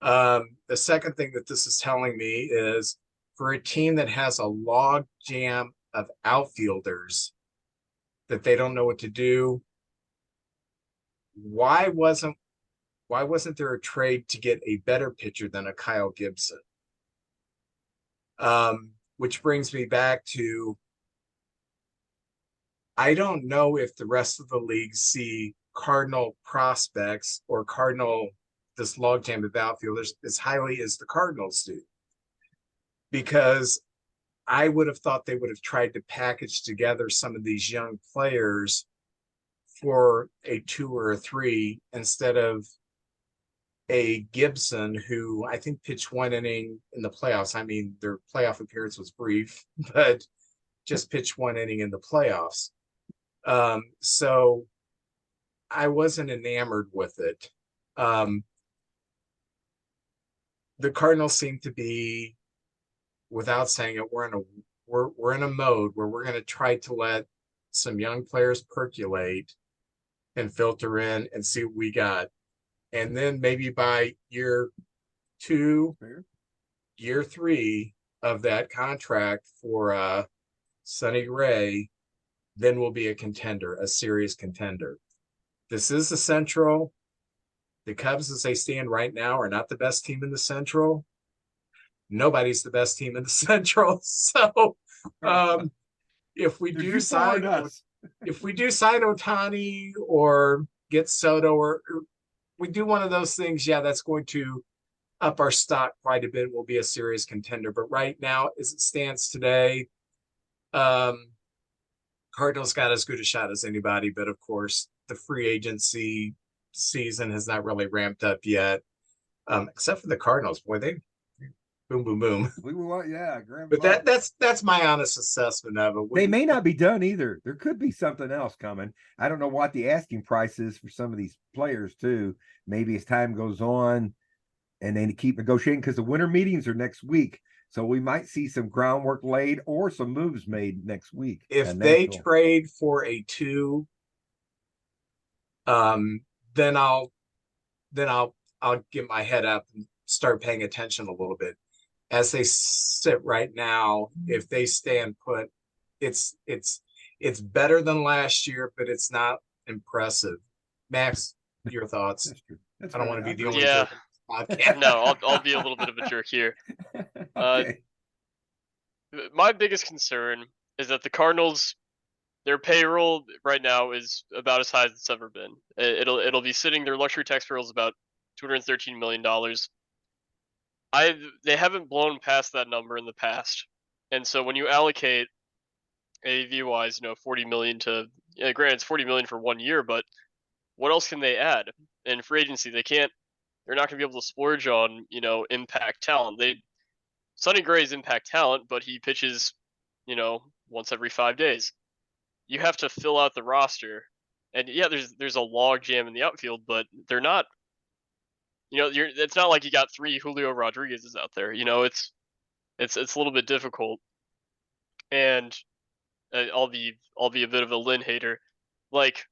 The second thing that this is telling me is, for a team that has a log jam of outfielders that they don't know what to do, why wasn't there a trade to get a better pitcher than a Kyle Gibson? Which brings me back to, I don't know if the rest of the league see Cardinal prospects or this logjam of outfielders as highly as the Cardinals do. Because I would have thought they would have tried to package together some of these young players for a 2 or a 3 instead of a Gibson, who I think pitched 1 inning in the playoffs. I mean, their playoff appearance was brief, but just pitched 1 inning in the playoffs. So I wasn't enamored with it. The Cardinals seem to be, without saying it, we're in a mode where we're going to try to let some young players percolate and filter in and see what we got. And then maybe by year 2, year 3 of that contract for Sonny Gray, then we'll be a contender, a serious contender. This is the Central. The Cubs, as they stand right now, are not the best team in the Central. Nobody's the best team in the Central. So if we do sign Ohtani or get Soto, or we do one of those things, yeah, that's going to up our stock quite a bit. We'll be a serious contender. But right now, as it stands today, Cardinals got as good a shot as anybody. But of course, the free agency season has not really ramped up yet, except for the Cardinals. Boy, they boom, boom, boom. But that's my honest assessment of it. They may not be done either. There could be something else coming. I don't know what the asking price is for some of these players too. Maybe as time goes on and they keep negotiating, because the winter meetings are next week. So we might see some groundwork laid or some moves made next week. If they trade for a 2, then I'll get my head up and start paying attention a little bit. As they sit right now, if they stand put, it's better than last year, but it's not impressive. Max, your thoughts? That's true. I don't want to be the only jerk on this podcast. No, I'll be a little bit of a jerk here. Okay. My biggest concern is that the Cardinals, their payroll right now is about as high as it's ever been. It'll be sitting, their luxury tax payroll is about $213 million. They haven't blown past that number in the past, and so when you allocate AAV wise, 40 million to, granted it's 40 million for 1 year, but what else can they add in free agency? They can't. They're not going to be able to splurge on impact talent. Sonny Gray's impact talent, but he pitches once every 5 days. You have to fill out the roster, and yeah, there's a log jam in the outfield, but they're not. It's not like you got three Julio Rodriguez's out there. It's a little bit difficult, and I'll be a bit of a Lynn hater. Like,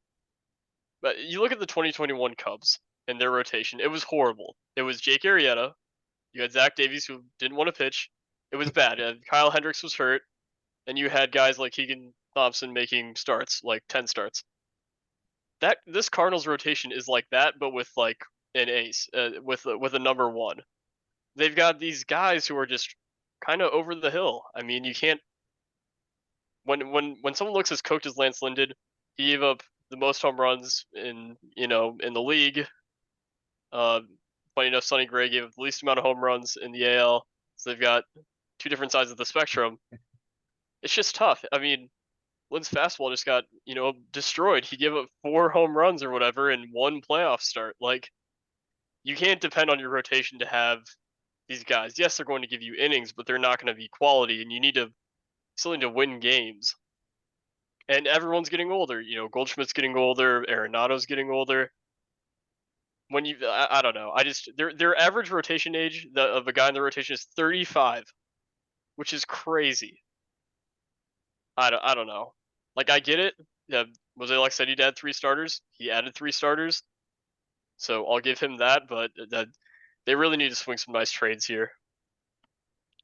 but you look at the 2021 Cubs and their rotation, it was horrible. It was Jake Arrieta. You had Zach Davies, who didn't want to pitch. It was bad. Kyle Hendricks was hurt, and you had guys like Keegan Thompson making starts, like 10 starts. This Cardinals rotation is like that, but with like an ace, with a number one. They've got these guys who are just kind of over the hill. I mean, you can't. When someone looks as cooked as Lance Lynn did, he gave up the most home runs in the league. Funny enough, Sonny Gray gave up the least amount of home runs in the AL. So they've got two different sides of the spectrum. It's just tough. I mean, Lynn's fastball just got destroyed. He gave up 4 home runs or whatever in one playoff start. Like, you can't depend on your rotation to have these guys. Yes, they're going to give you innings, but they're not going to be quality, and you still need to win games. And everyone's getting older. Goldschmidt's getting older. Arenado's getting older. I don't know. Their average rotation age of a guy in the rotation is 35, which is crazy. I don't know. Like, I get it. Yeah, Jose Lux said he'd add 3 starters. He added 3 starters, so I'll give him that. But they really need to swing some nice trades here.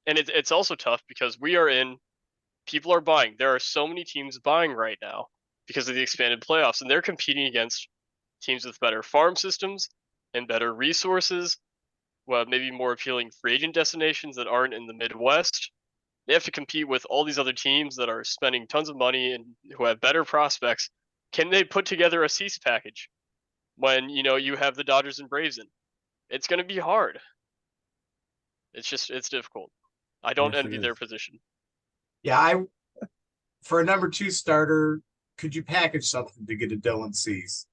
And it's also tough because people are buying. There are so many teams buying right now because of the expanded playoffs, and they're competing against teams with better farm systems and better resources, maybe more appealing free agent destinations that aren't in the Midwest. They have to compete with all these other teams that are spending tons of money and who have better prospects. Can they put together a cease package when you have the Dodgers and Braves in? It's going to be hard. It's difficult. I don't Yes, it envy their is. position. Yeah, for a number 2 starter, could you package something to get a Dylan Cease?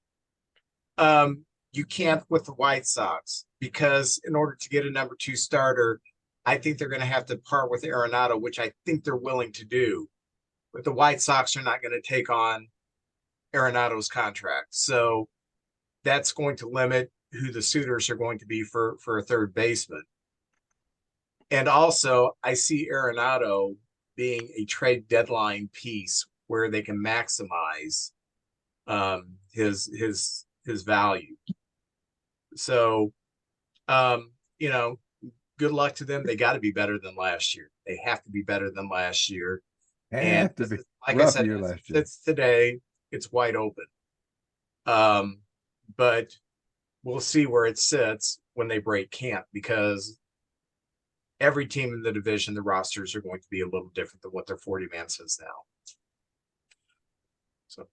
You can't with the White Sox, because in order to get a number 2 starter, I think they're going to have to part with Arenado, which I think they're willing to do. But the White Sox are not going to take on Arenado's contract. So that's going to limit who the suitors are going to be for a third baseman. And also, I see Arenado being a trade deadline piece where they can maximize his value. So, good luck to them. They got to be better than last year. They have to be better than last year. And Have to be like I rough said, year as it last year. sits today, it's wide open. But we'll see where it sits when they break camp, because every team in the division, the rosters are going to be a little different than what their 40-man says now. So,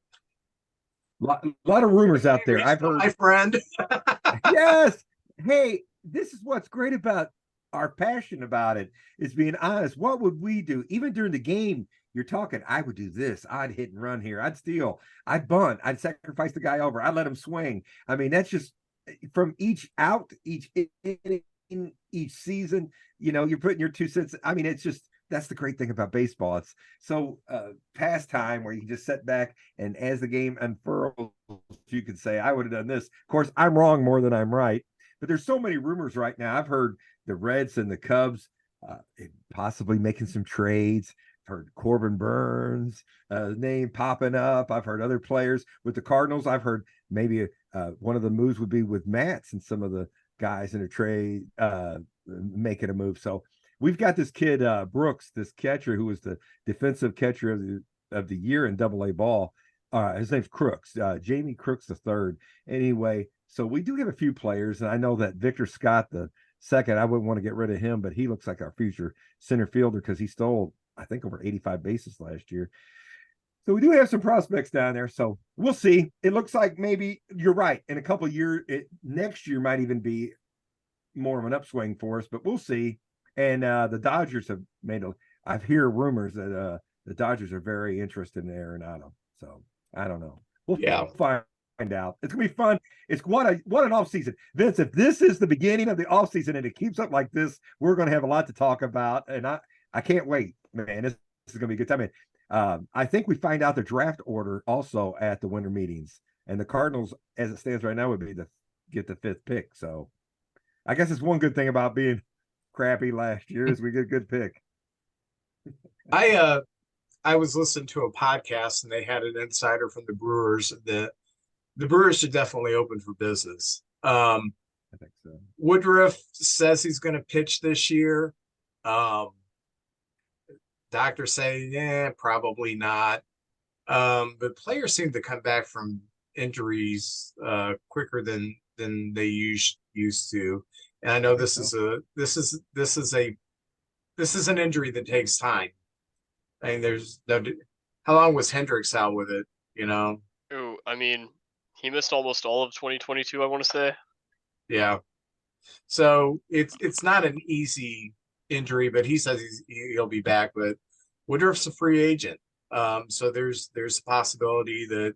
lot of rumors out there. I've heard, my friend. yes. Hey, this is what's great about our passion about it, is being honest. What would we do? Even during the game, you're talking, I would do this. I'd hit and run here. I'd steal. I'd bunt. I'd sacrifice the guy over. I'd let him swing. I mean, that's just from each out, each inning, each season, you're putting your 2 cents. I mean, it's just, that's the great thing about baseball. It's so pastime where you can just sit back, and as the game unfurls, you can say, I would have done this. Of course, I'm wrong more than I'm right. But there's so many rumors right now. I've heard the Reds and the Cubs possibly making some trades. I've heard Corbin Burns name popping up. I've heard other players with the Cardinals. I've heard maybe one of the moves would be with Matz and some of the guys in a trade making a move. So we've got this kid Brooks, this catcher who was the defensive catcher of the year in Double-A ball. His name's Crooks, Jamie Crooks III. Anyway, so we do have a few players, and I know that Victor Scott, the second. I wouldn't want to get rid of him, but he looks like our future center fielder because he stole, I think, over 85 bases last year. So we do have some prospects down there. So we'll see. It looks like maybe you're right. In a couple of years, next year might even be more of an upswing for us, but we'll see. And the Dodgers have made I hear rumors that the Dodgers are very interested in Arenado. So I don't know. We'll Yeah. find out. It's gonna be fun. It's what an offseason. Vince, if this is the beginning of the offseason and it keeps up like this, we're gonna have a lot to talk about. And I can't wait, man. This is gonna be a good time. I think we find out the draft order also at the winter meetings. And the Cardinals, as it stands right now, would be to get the 5th pick. So I guess it's one good thing about being crappy last year is we get a good pick. I was listening to a podcast and they had an insider from the Brewers that the Brewers should definitely open for business. I think so. Woodruff says he's going to pitch this year. Doctors say, yeah, probably not. But players seem to come back from injuries quicker than they used to. And I know this is an injury that takes time. I mean, there's no. How long was Hendricks out with it? You know. Ooh, I mean, he missed almost all of 2022. I want to say. Yeah. So it's not an easy injury, but he says he'll be back. But Woodruff's a free agent, so there's a possibility that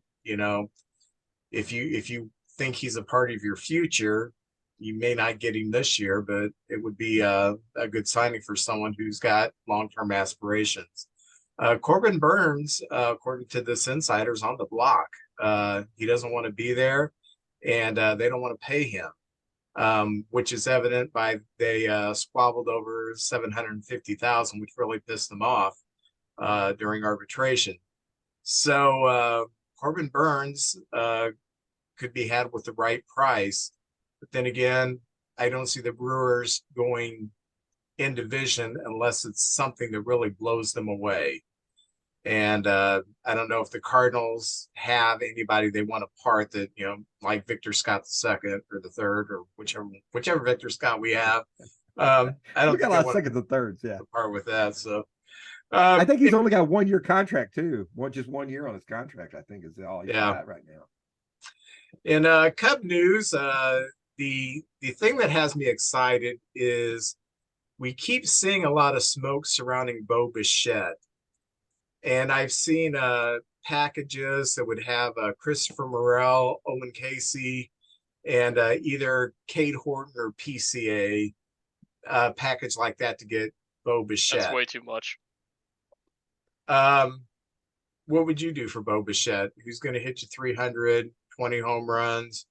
if you think he's a part of your future, you may not get him this year, but it would be a good signing for someone who's got long-term aspirations. Corbin Burns, according to this insider's on the block. He doesn't want to be there, and they don't want to pay him. Which is evident by they squabbled over $750,000, which really pissed them off during arbitration. So Corbin Burns could be had with the right price, but then again, I don't see the Brewers going in division unless it's something that really blows them away. And I don't know if the Cardinals have anybody they want to part that, like Victor Scott the second or the third or whichever Victor Scott we have. I don't we got think a lot of seconds and thirds, yeah. To part with that. So I think he's only got a 1-year contract too. Just 1 year on his contract, I think is all he's got right now. In Cub news, the thing that has me excited is we keep seeing a lot of smoke surrounding Bo Bichette. And I've seen packages that would have Christopher Morel, Owen Casey, and either Cade Horton or PCA package like that to get Bo Bichette. That's way too much. What would you do for Bo Bichette? Who's going to hit you 320 home runs?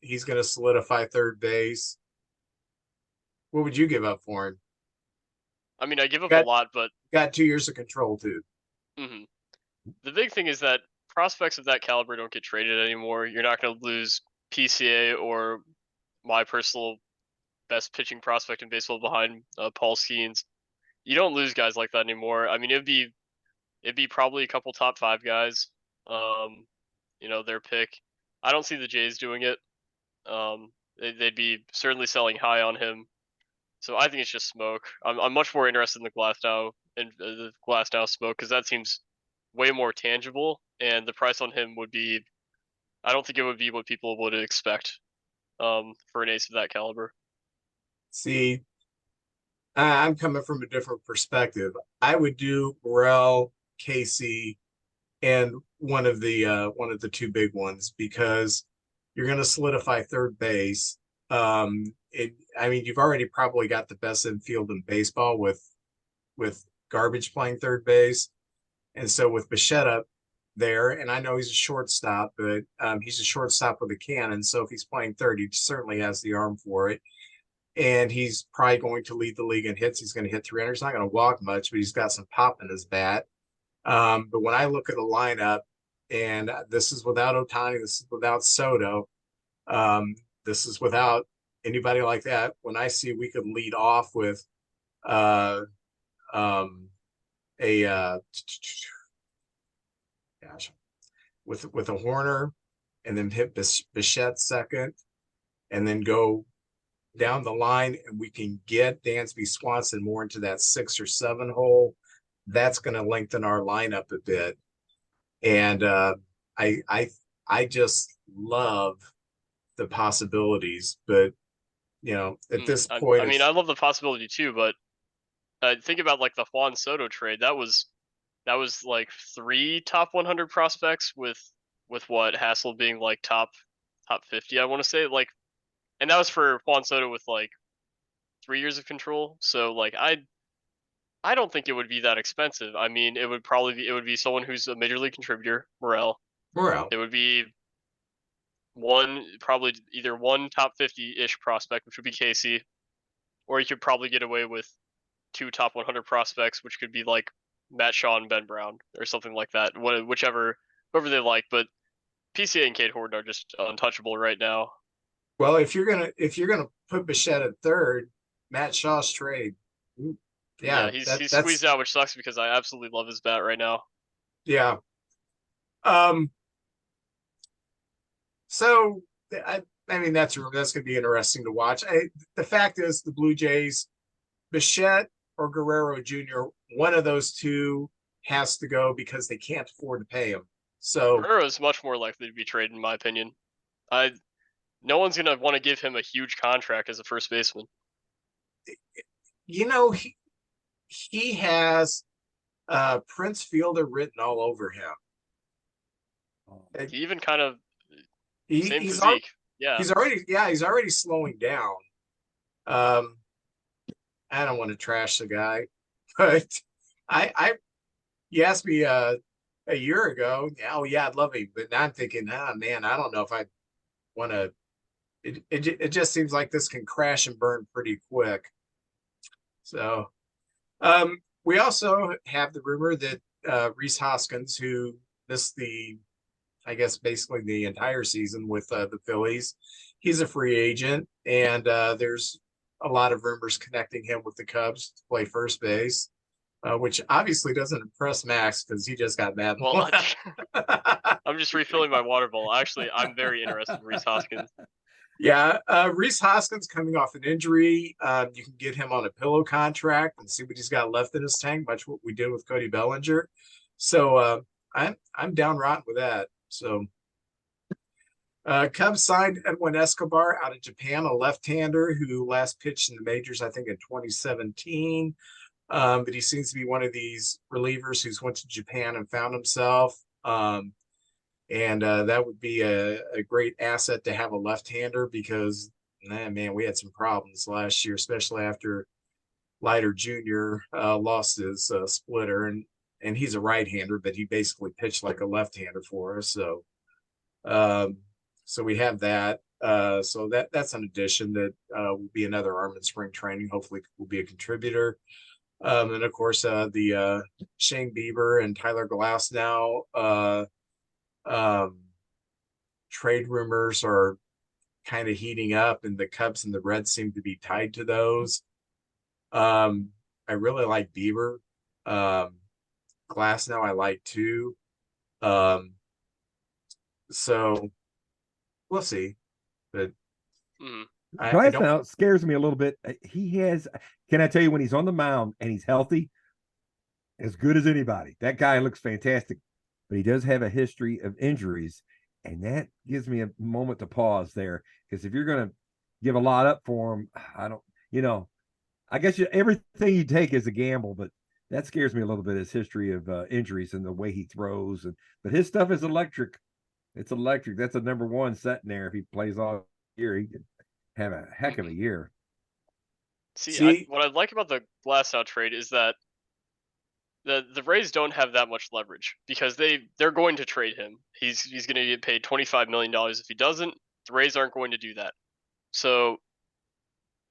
He's going to solidify third base. What would you give up for him? I mean, I give up a lot, but got 2 years of control too. Mm-hmm. The big thing is that prospects of that caliber don't get traded anymore. You're not going to lose PCA or my personal best pitching prospect in baseball behind Paul Skeens. You don't lose guys like that anymore. I mean, it'd be probably a couple top 5 guys. Their pick. I don't see the Jays doing it. They'd be certainly selling high on him. So I think it's just smoke. I'm much more interested in the Glasnow smoke because that seems way more tangible, and the price on him would be. I don't think it would be what people would expect for an ace of that caliber. See, I'm coming from a different perspective. I would do Morel, Casey, and one of the 2 big ones because you're going to solidify third base. You've already probably got the best infield in baseball with Garbage playing third base, and so with Bichette up there, and I know he's a shortstop, but he's a shortstop with a cannon. So if he's playing third, he certainly has the arm for it, and he's probably going to lead the league in hits. He's going to hit 300. He's not going to walk much, but he's got some pop in his bat. But when I look at the lineup, and this is without Ohtani, this is without Soto, this is without anybody like that. When I see we could lead off with with a Horner, and then hit Bichette second, and then go down the line and we can get Dansby Swanson more into that 6 or 7 hole, that's going to lengthen our lineup a bit. And I I I just love the possibilities, but at this point, I mean, I love the possibility too, but think about like the Juan Soto trade. That was like 3 top 100 prospects with what Hassel being like top 50. I want to say like, and that was for Juan Soto with like 3 years of control. So like I don't think it would be that expensive. I mean, it would be someone who's a major league contributor, Morel. Morel. It would be probably either one top 50-ish prospect, which would be Casey, or you could probably get away with 2 top 100 prospects, which could be like Matt Shaw and Ben Brown or something like that. Whoever they like, but PCA and Kate Horton are just untouchable right now. Well, if you're gonna put Bichette at third, Matt Shaw's trade. Yeah, He's that's squeezed out, which sucks because I absolutely love his bat right now. yeah. Um. So I mean that's gonna be interesting to watch. The fact is, the Blue Jays, Bichette or Guerrero Jr., one of those two has to go because they can't afford to pay him. So Guerrero is much more likely to be traded, in my opinion. No one's gonna want to give him a huge contract as a first baseman. he has Prince Fielder written all over him. He even kind of same He's physique. He's already slowing down. Um, I don't want to trash the guy, but I you asked me a year ago, oh yeah, I'd love him, but now I'm thinking, man, I don't know if I want to. It just seems like this can crash and burn pretty quick. So, we also have the rumor that Rhys Hoskins, who missed I guess basically the entire season with the Phillies, he's a free agent, and there's a lot of rumors connecting him with the Cubs to play first base, which obviously doesn't impress Max because he just got mad. Well, I'm just refilling my water bowl. Actually, I'm very interested in Rhys Hoskins. Yeah, Rhys Hoskins coming off an injury. You can get him on a pillow contract and see what he's got left in his tank, much what we did with Cody Bellinger. So I'm down rotten with that. So Cubs signed Edwin Escobar out of Japan, a left-hander who last pitched in the majors, I think, in 2017. But he seems to be one of these relievers who's went to Japan and found himself. And that would be a great asset to have a left-hander because, man, we had some problems last year, especially after Leiter Jr. Lost his splitter, and he's a right-hander, but he basically pitched like a left-hander for us. So we have that. So that's an addition that will be another arm in spring training. Hopefully, will be a contributor. And of course, the Shane Bieber and Tyler Glasnow trade rumors are kind of heating up, and the Cubs and the Reds seem to be tied to those. I really like Bieber. Glasnow I like too. So we'll see. But Glasnow scares me a little bit. Can I tell you, when he's on the mound and he's healthy, as good as anybody. That guy looks fantastic, but he does have a history of injuries, and that gives me a moment to pause there. Because if you're going to give a lot up for him, I guess everything you take is a gamble, but that scares me a little bit, his history of injuries and the way he throws. But his stuff is electric. It's electric. That's a number one sitting there. If he plays all year, he could have a heck of a year. What I like about the Glasnow trade is that the Rays don't have that much leverage because they're going to trade him. He's going to get paid $25 million if he doesn't. The Rays aren't going to do that. So,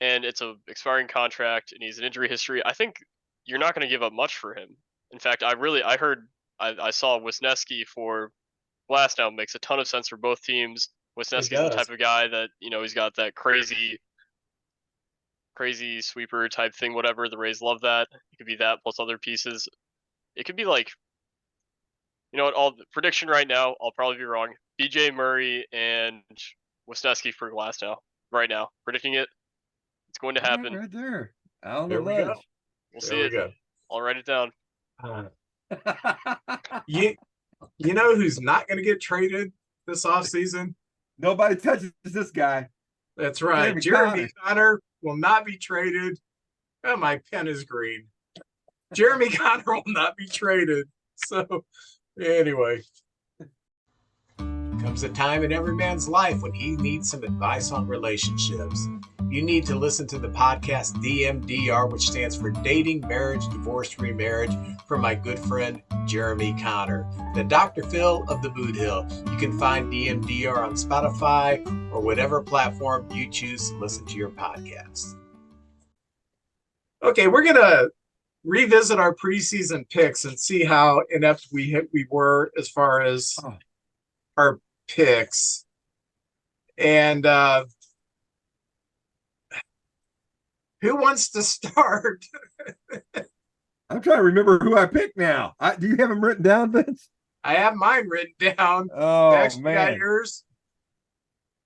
and it's a expiring contract, and he's an injury history. I think you're not going to give up much for him. In fact, I saw Wisniewski for Glasnow makes a ton of sense for both teams. Wisniewski's the type of guy that he's got that crazy sweeper type thing. Whatever, the Rays love that. It could be that plus other pieces. It could be like, all the prediction right now, I'll probably be wrong. BJ Murray and Wisniewski for Glasnow right now, predicting it. going to Yeah, happen. right there. On the There we go. ledge. We'll There see we it. go. I'll write it down. Uh, you you know who's not going to get traded this offseason? Nobody touches this guy. That's right. Jeremy Connor will not be traded. Oh, my pen is green. Jeremy Connor will not be traded. So, anyway. Comes a time in every man's life when he needs some advice on relationships. You need to listen to the podcast DMDR, which stands for Dating, Marriage, Divorce, Remarriage, from my good friend Jeremy Connor, the Dr. Phil of the Boot Hill. You can find DMDR on Spotify or whatever platform you choose to listen to your podcast. Okay, we're going to revisit our preseason picks and see how inept we were as far as our picks. And who wants to start? I'm trying to remember who I picked now. Do you have them written down, Vince? I have mine written down. Oh, Max, man. you got yours?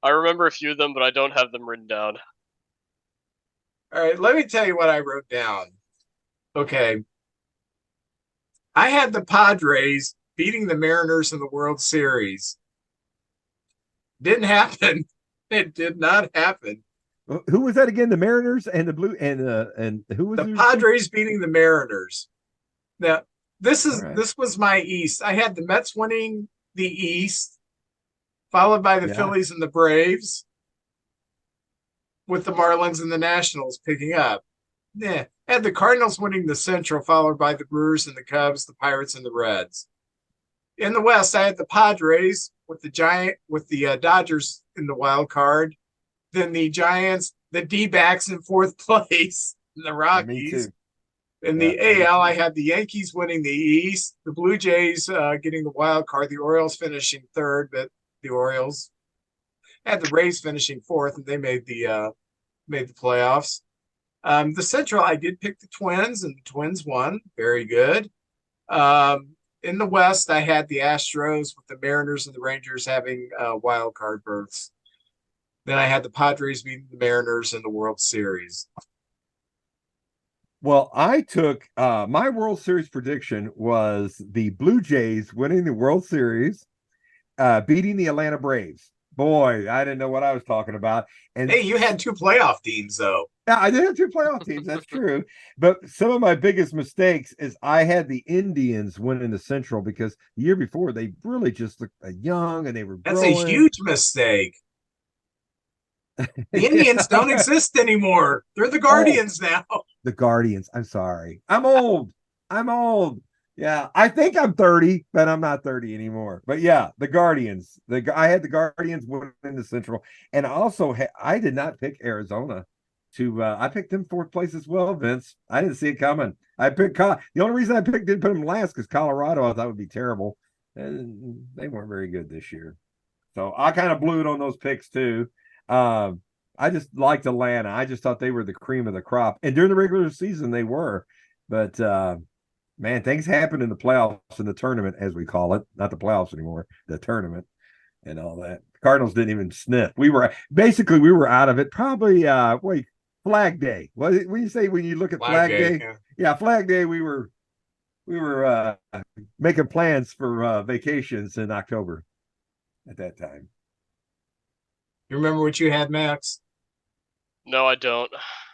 I remember a few of them, but I don't have them written down. All right, let me tell you what I wrote down. Okay. I had the Padres beating the Mariners in the World Series. Didn't happen. It did not happen. Who was that again? The Mariners and the Blue and who was the Padres beating the Mariners? Now, this was my East. I had the Mets winning the East, followed by the Phillies and the Braves, with the Marlins and the Nationals picking up. Yeah, I had the Cardinals winning the Central, followed by the Brewers and the Cubs, the Pirates and the Reds. In the West, I had the Padres with the Dodgers in the wild card, then the Giants, the D-backs in fourth place, and the Rockies. Me too. In the AL, I had the Yankees winning the East, the Blue Jays getting the wild card, the Orioles finishing third, but the Orioles had the Rays finishing fourth, and they made the playoffs. The Central, I did pick the Twins, and the Twins won. Very good. In the West, I had the Astros with the Mariners and the Rangers having wild card berths. Then I had the Padres beating the Mariners in the World Series. Well, I took my World Series prediction was the Blue Jays winning the World Series, beating the Atlanta Braves. Boy, I didn't know what I was talking about. And hey, you had two playoff teams, though. Yeah, I did have two playoff teams. That's true. But some of my biggest mistakes is I had the Indians winning the Central because the year before they really just looked young and they were growing. That's a huge mistake. The Indians don't exist anymore. They're the Guardians now. The Guardians. I'm sorry. I'm old. Yeah, I think I'm 30, but I'm not 30 anymore. But yeah, the Guardians. I had the Guardians winning the Central, and also I did not pick Arizona to. I picked them fourth place as well, Vince. I didn't see it coming. I picked the only reason I didn't put them last because Colorado I thought would be terrible, and they weren't very good this year. So I kind of blew it on those picks too. I just liked Atlanta. I just thought they were the cream of the crop, and during the regular season they were, but. Man, things happen in the playoffs and the tournament, as we call it. Not the playoffs anymore, the tournament and all that. The Cardinals didn't even sniff. We were out of it. Probably Flag Day. What do you say when you look at Flag Day? Yeah, Flag Day. We were making plans for vacations in October at that time. You remember what you had, Max? No, I don't.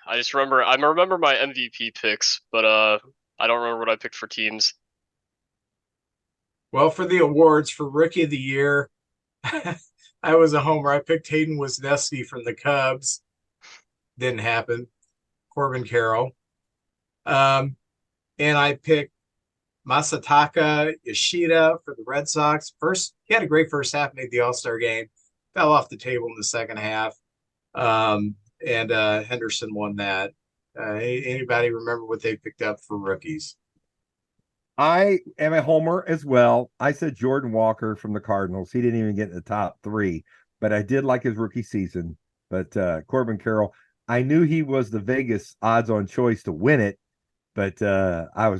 I remember my MVP picks, but I don't remember what I picked for teams. Well, for the awards for Rookie of the Year, I was a homer. I picked Hayden Wesneski from the Cubs. Didn't happen. Corbin Carroll. And I picked Masataka Yoshida for the Red Sox. He had a great first half, made the All-Star game. Fell off the table in the second half. And Henderson won that. Anybody remember what they picked up for rookies? I am a homer as well. I said Jordan Walker from the Cardinals. He didn't even get in the top 3, but I did like his rookie season. But Corbin Carroll, I knew he was the Vegas odds-on choice to win it, but I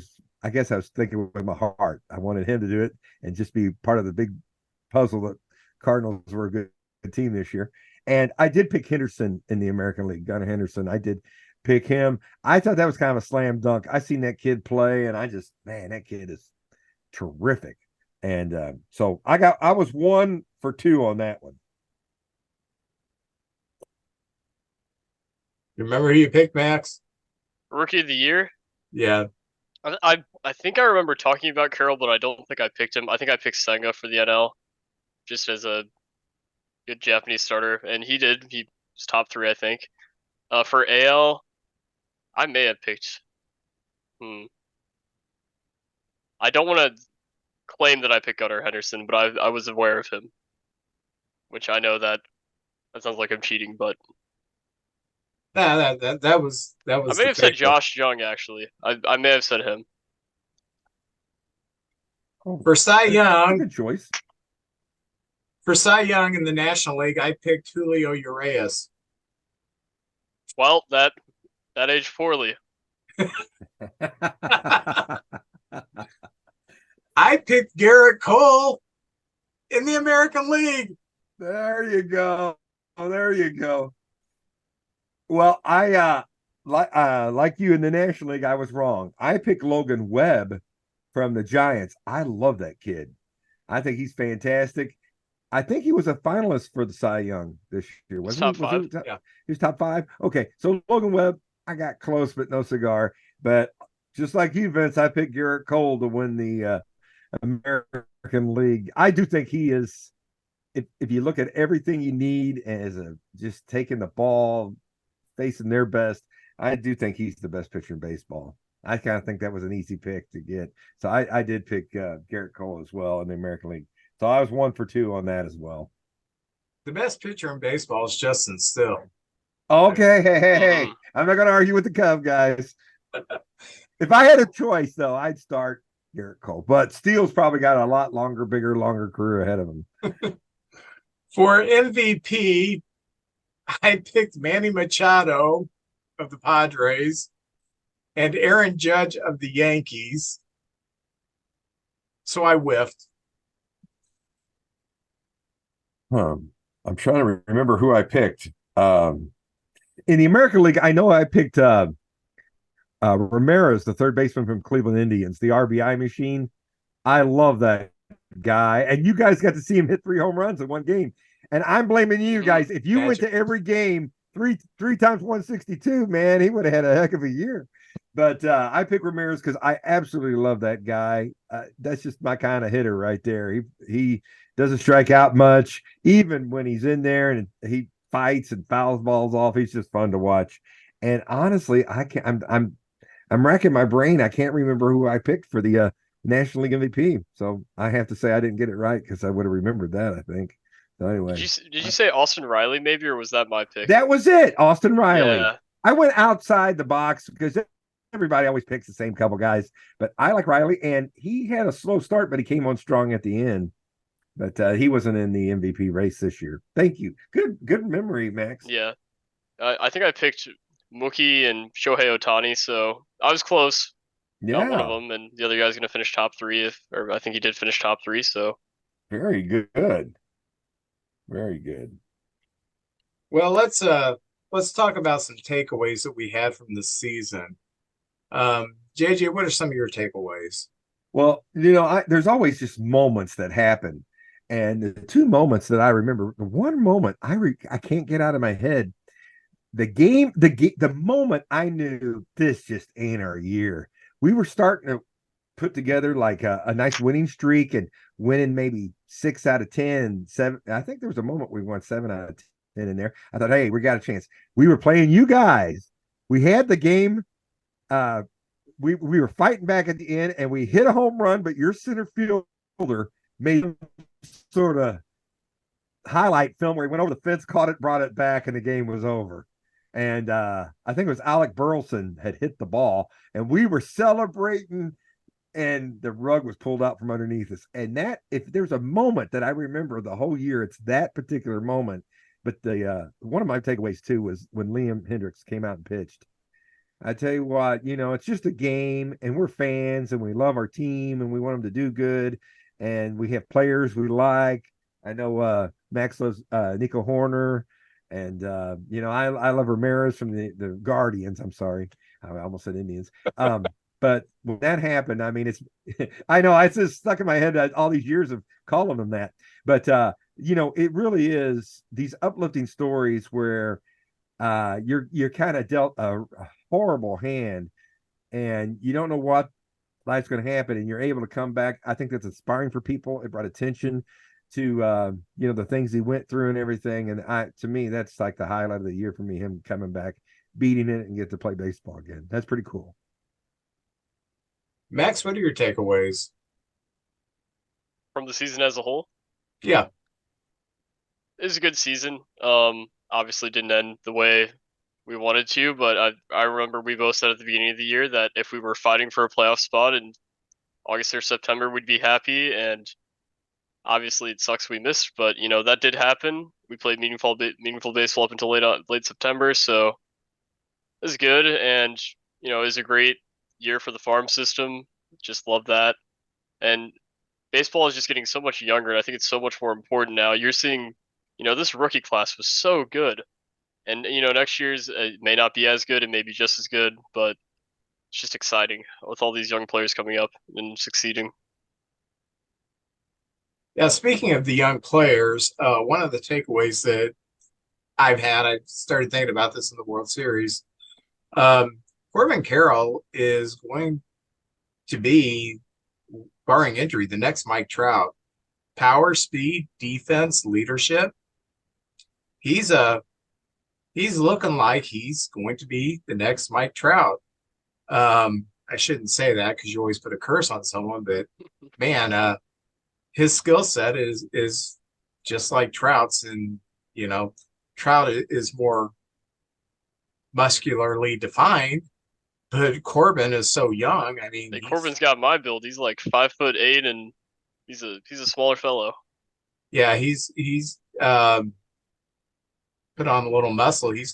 guess I was thinking with my heart. I wanted him to do it and just be part of the big puzzle that Cardinals were a good team this year. And I did pick Henderson in the American League. Gunnar Henderson. I did pick him. I thought that was kind of a slam dunk. I seen that kid play, and I just, man, that kid is terrific. And so I was 1 for 2 on that one. You remember who you picked, Max? Rookie of the year. Yeah. I think I remember talking about Carroll, but I don't think I picked him. I think I picked Senga for the NL, just as a good Japanese starter, and he did. He was top 3, I think. For AL, I may have picked. I don't want to claim that I picked Gunnar Henderson, but I was aware of him, which I know that sounds like I'm cheating, but That was I may the have said pick. Josh Jung actually. I may have said him. For Cy Young. Good choice. For Cy Young in the National League, I picked Julio Urias. Well, that aged poorly. I picked Garrett Cole in the American League. There you go. Oh, there you go. Well, I like you in the National League, I was wrong. I picked Logan Webb from the Giants. I love that kid. I think he's fantastic. I think he was a finalist for the Cy Young this year. Wasn't Top he? 5. Yeah. He was top 5. Okay, so Logan Webb, I got close, but no cigar. But just like you, Vince, I picked Garrett Cole to win the American League. I do think he is. If you look at everything you need as just taking the ball, facing their best, I do think he's the best pitcher in baseball. I kind of think that was an easy pick to get. So I did pick Garrett Cole as well in the American League. So I was 1 for 2 on that as well. The best pitcher in baseball is Justin Still. Okay, hey. I'm not going to argue with the Cub guys. If I had a choice, though, I'd start Garrett Cole. But Steele's probably got a lot longer career ahead of him. For MVP, I picked Manny Machado of the Padres and Aaron Judge of the Yankees. So I whiffed. I'm trying to remember who I picked. In the American League, I know I picked Ramirez, the third baseman from Cleveland Indians, the RBI machine. I love that guy. And you guys got to see him hit 3 home runs in one game. And I'm blaming you guys. If you went to every game, three times 162, man, he would have had a heck of a year. But I picked Ramirez because I absolutely love that guy. That's just my kind of hitter right there. He doesn't strike out much, even when he's in there and he fights and fouls balls off. He's just fun to watch. And honestly, I can't. I'm racking my brain. I can't remember who I picked for the National League MVP. So I have to say I didn't get it right because I would have remembered that, I think. So anyway. Did you say Austin Riley maybe, or was that my pick? That was it, Austin Riley. Yeah. I went outside the box because everybody always picks the same couple guys, but I like Riley, and he had a slow start, but he came on strong at the end. But he wasn't in the MVP race this year. Thank you. Good memory, Max. Yeah. I think I picked Mookie and Shohei Ohtani, so I was close. Yeah. Got one of them, and the other guy's going to finish top 3, or I think he did finish top 3, so. Very good. Very good. Well, let's talk about some takeaways that we had from the season. JJ, what are some of your takeaways? Well, there's always just moments that happen. And the 2 moments that I remember, the one moment I can't get out of my head, the moment I knew this just ain't our year. We were starting to put together like a nice winning streak and winning maybe 6 out of 10, 7. I think there was a moment we won 7 out of 10 in there. I thought, hey, we got a chance. We were playing you guys. We had the game. We were fighting back at the end, and we hit a home run, but your center fielder made sort of highlight film where he went over the fence, caught it, brought it back, and the game was over. And I think it was Alec Burleson had hit the ball, and we were celebrating, and the rug was pulled out from underneath us. And that, if there's a moment that I remember the whole year, it's that particular moment. But the one of my takeaways too was when Liam Hendricks came out and pitched. I tell you what, it's just a game, and we're fans, and we love our team, and we want them to do good, and we have players we like. I know Max loves Nico Horner, And I love Ramirez from the Guardians. I'm sorry, I almost said Indians. But when that happened, I mean, it's I know it's just stuck in my head all these years of calling them that. But it really is these uplifting stories where you're kind of dealt a horrible hand, and you don't know what life's going to happen, and you're able to come back. I think that's inspiring for people. It brought attention to the things he went through and everything. And to me, that's like the highlight of the year for me, him coming back, beating it, and get to play baseball again. That's pretty cool. Max, what are your takeaways from the season as a whole? Yeah. It was a good season. Obviously didn't end the way we wanted to, but I remember we both said at the beginning of the year that if we were fighting for a playoff spot in August or September, we'd be happy. And obviously, it sucks we missed, but that did happen. We played meaningful baseball up until late September, so it was good. And it was a great year for the farm system. Just love that. And baseball is just getting so much younger, and I think it's so much more important now. You're seeing, this rookie class was so good. And next year's may not be as good, it may be just as good, but it's just exciting with all these young players coming up and succeeding. Yeah, speaking of the young players, one of the takeaways that I started thinking about this in the World Series. Corbin Carroll is going to be, barring injury, the next Mike Trout. Power, speed, defense, leadership. He's looking like he's going to be the next Mike Trout. I shouldn't say that because you always put a curse on someone, but man, his skill set is just like Trout's, and Trout is more muscularly defined, but Corbin is so young. I mean, Corbin's got my build. He's like 5'8", and he's a smaller fellow. Yeah, he's put on a little muscle. He's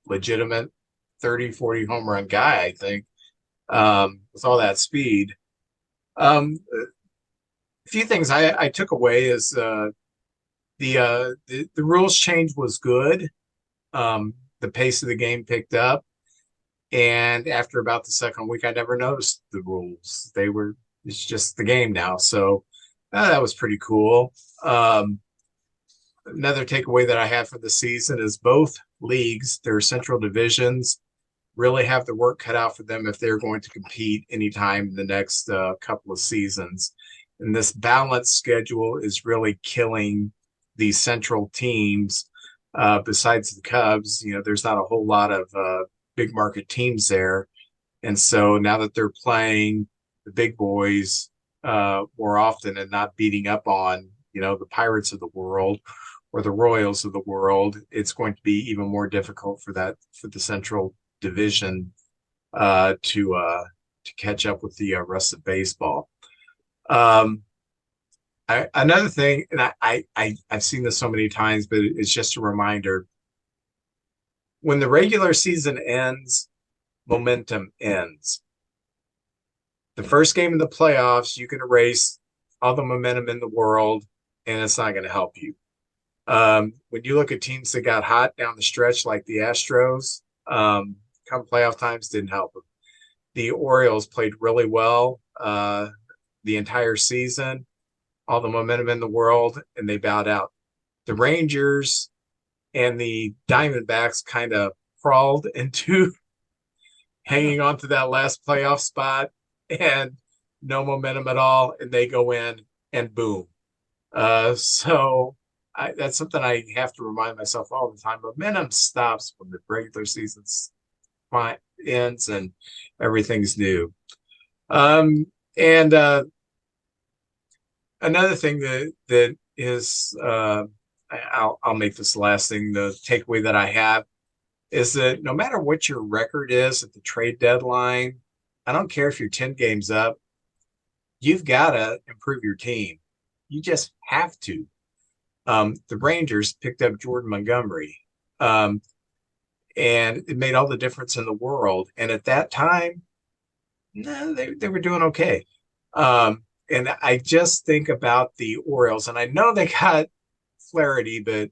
legitimate 30, 40 home run guy, I think, with all that speed. A few things I took away is the rules change was good. The pace of the game picked up, and after about the second week, I never noticed the rules. It's just the game now. So that was pretty cool. Another takeaway that I had for the season is both leagues, their central divisions, really have the work cut out for them if they're going to compete anytime in the next couple of seasons. And this balanced schedule is really killing these central teams. Besides the Cubs, there's not a whole lot of big market teams there. And so now that they're playing the big boys more often and not beating up on, the Pirates of the world or the Royals of the world, it's going to be even more difficult for the Central Division to catch up with the rest of baseball. Another thing, and I've seen this so many times, but it's just a reminder. When the regular season ends, momentum ends. The first game of the playoffs, you can erase all the momentum in the world, and it's not going to help you. When you look at teams that got hot down the stretch, like the Astros, come playoff times, didn't help them. The Orioles played really well the entire season, all the momentum in the world, and they bowed out. The Rangers and the Diamondbacks kind of crawled into hanging on to that last playoff spot, and no momentum at all, and they go in and boom. So that's something I have to remind myself all the time. Momentum stops when the regular season ends and everything's new. And another thing that is, I'll make this last thing. The takeaway that I have is that no matter what your record is at the trade deadline, I don't care if you're 10 games up, you've got to improve your team. You just have to. The Rangers picked up Jordan Montgomery, and it made all the difference in the world. And at that time, no, they were doing okay. And I just think about the Orioles, and I know they got Flaherty, but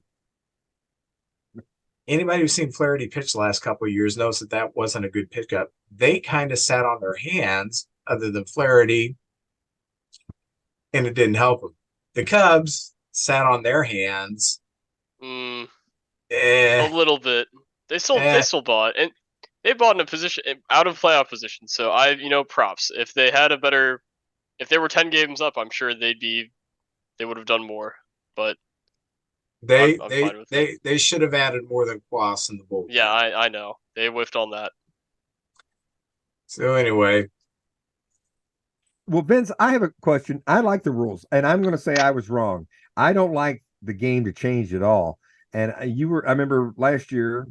anybody who's seen Flaherty pitch the last couple of years knows that that wasn't a good pickup. They kind of sat on their hands, other than Flaherty, and it didn't help them. The Cubs sat on their hands. A Eh, little bit. They eh. still bought, and they bought in a position out of playoff position. So props. If they had if they were 10 games up, I'm sure they would have done more. But They I'm they fine with it. they should have added more than Quas in the bullpen. Yeah, I know they whiffed on that. So anyway, Well, Vince, I have a question. I like the rules, and I'm going to say I was wrong. I don't like the game to change at all. And I remember last year,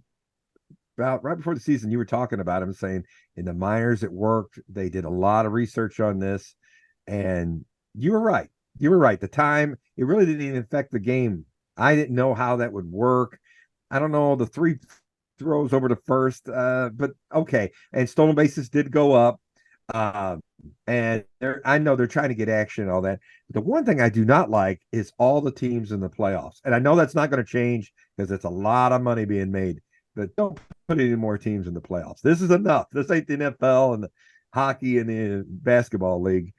about right before the season, you were talking about him saying in the minors it worked. They did a lot of research on this, and you were right. You were right. The time, it really didn't even affect the game. I didn't know how that would work. I don't know the three throws over to first, but okay. And stolen bases did go up. Uh, and I know they're trying to get action and all that. But the one thing I do not like is all the teams in the playoffs. And I know that's not going to change because it's a lot of money being made. But don't put any more teams in the playoffs. This is enough. This ain't the NFL and the hockey and the basketball league.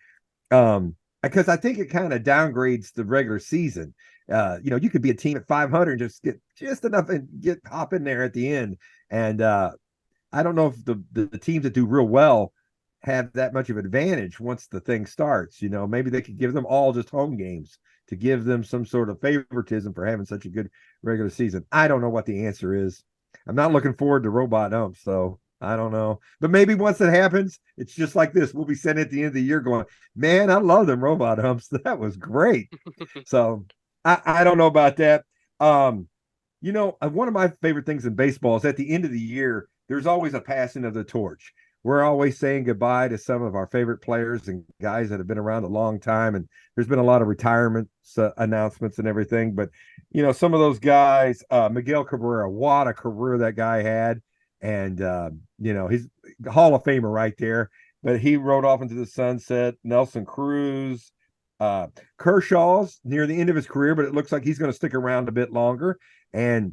Because I think it kind of downgrades the regular season. You could be a team at 500 and just get just enough and hop in there at the end. And I don't know if the teams that do real well have that much of an advantage once the thing starts. Maybe they could give them all just home games to give them some sort of favoritism for having such a good regular season. I don't know what the answer is. I'm not looking forward to robot umps, so I don't know. But maybe once it happens, it's just like this. We'll be sitting at the end of the year going, man, I love them robot umps. That was great. So I don't know about that. One of my favorite things in baseball is at the end of the year, there's always a passing of the torch. We're always saying goodbye to some of our favorite players and guys that have been around a long time. And there's been a lot of retirement announcements and everything. But, some of those guys, Miguel Cabrera, what a career that guy had. And, he's Hall of Famer right there. But he rode off into the sunset. Nelson Cruz, Kershaw's near the end of his career, but it looks like he's going to stick around a bit longer. And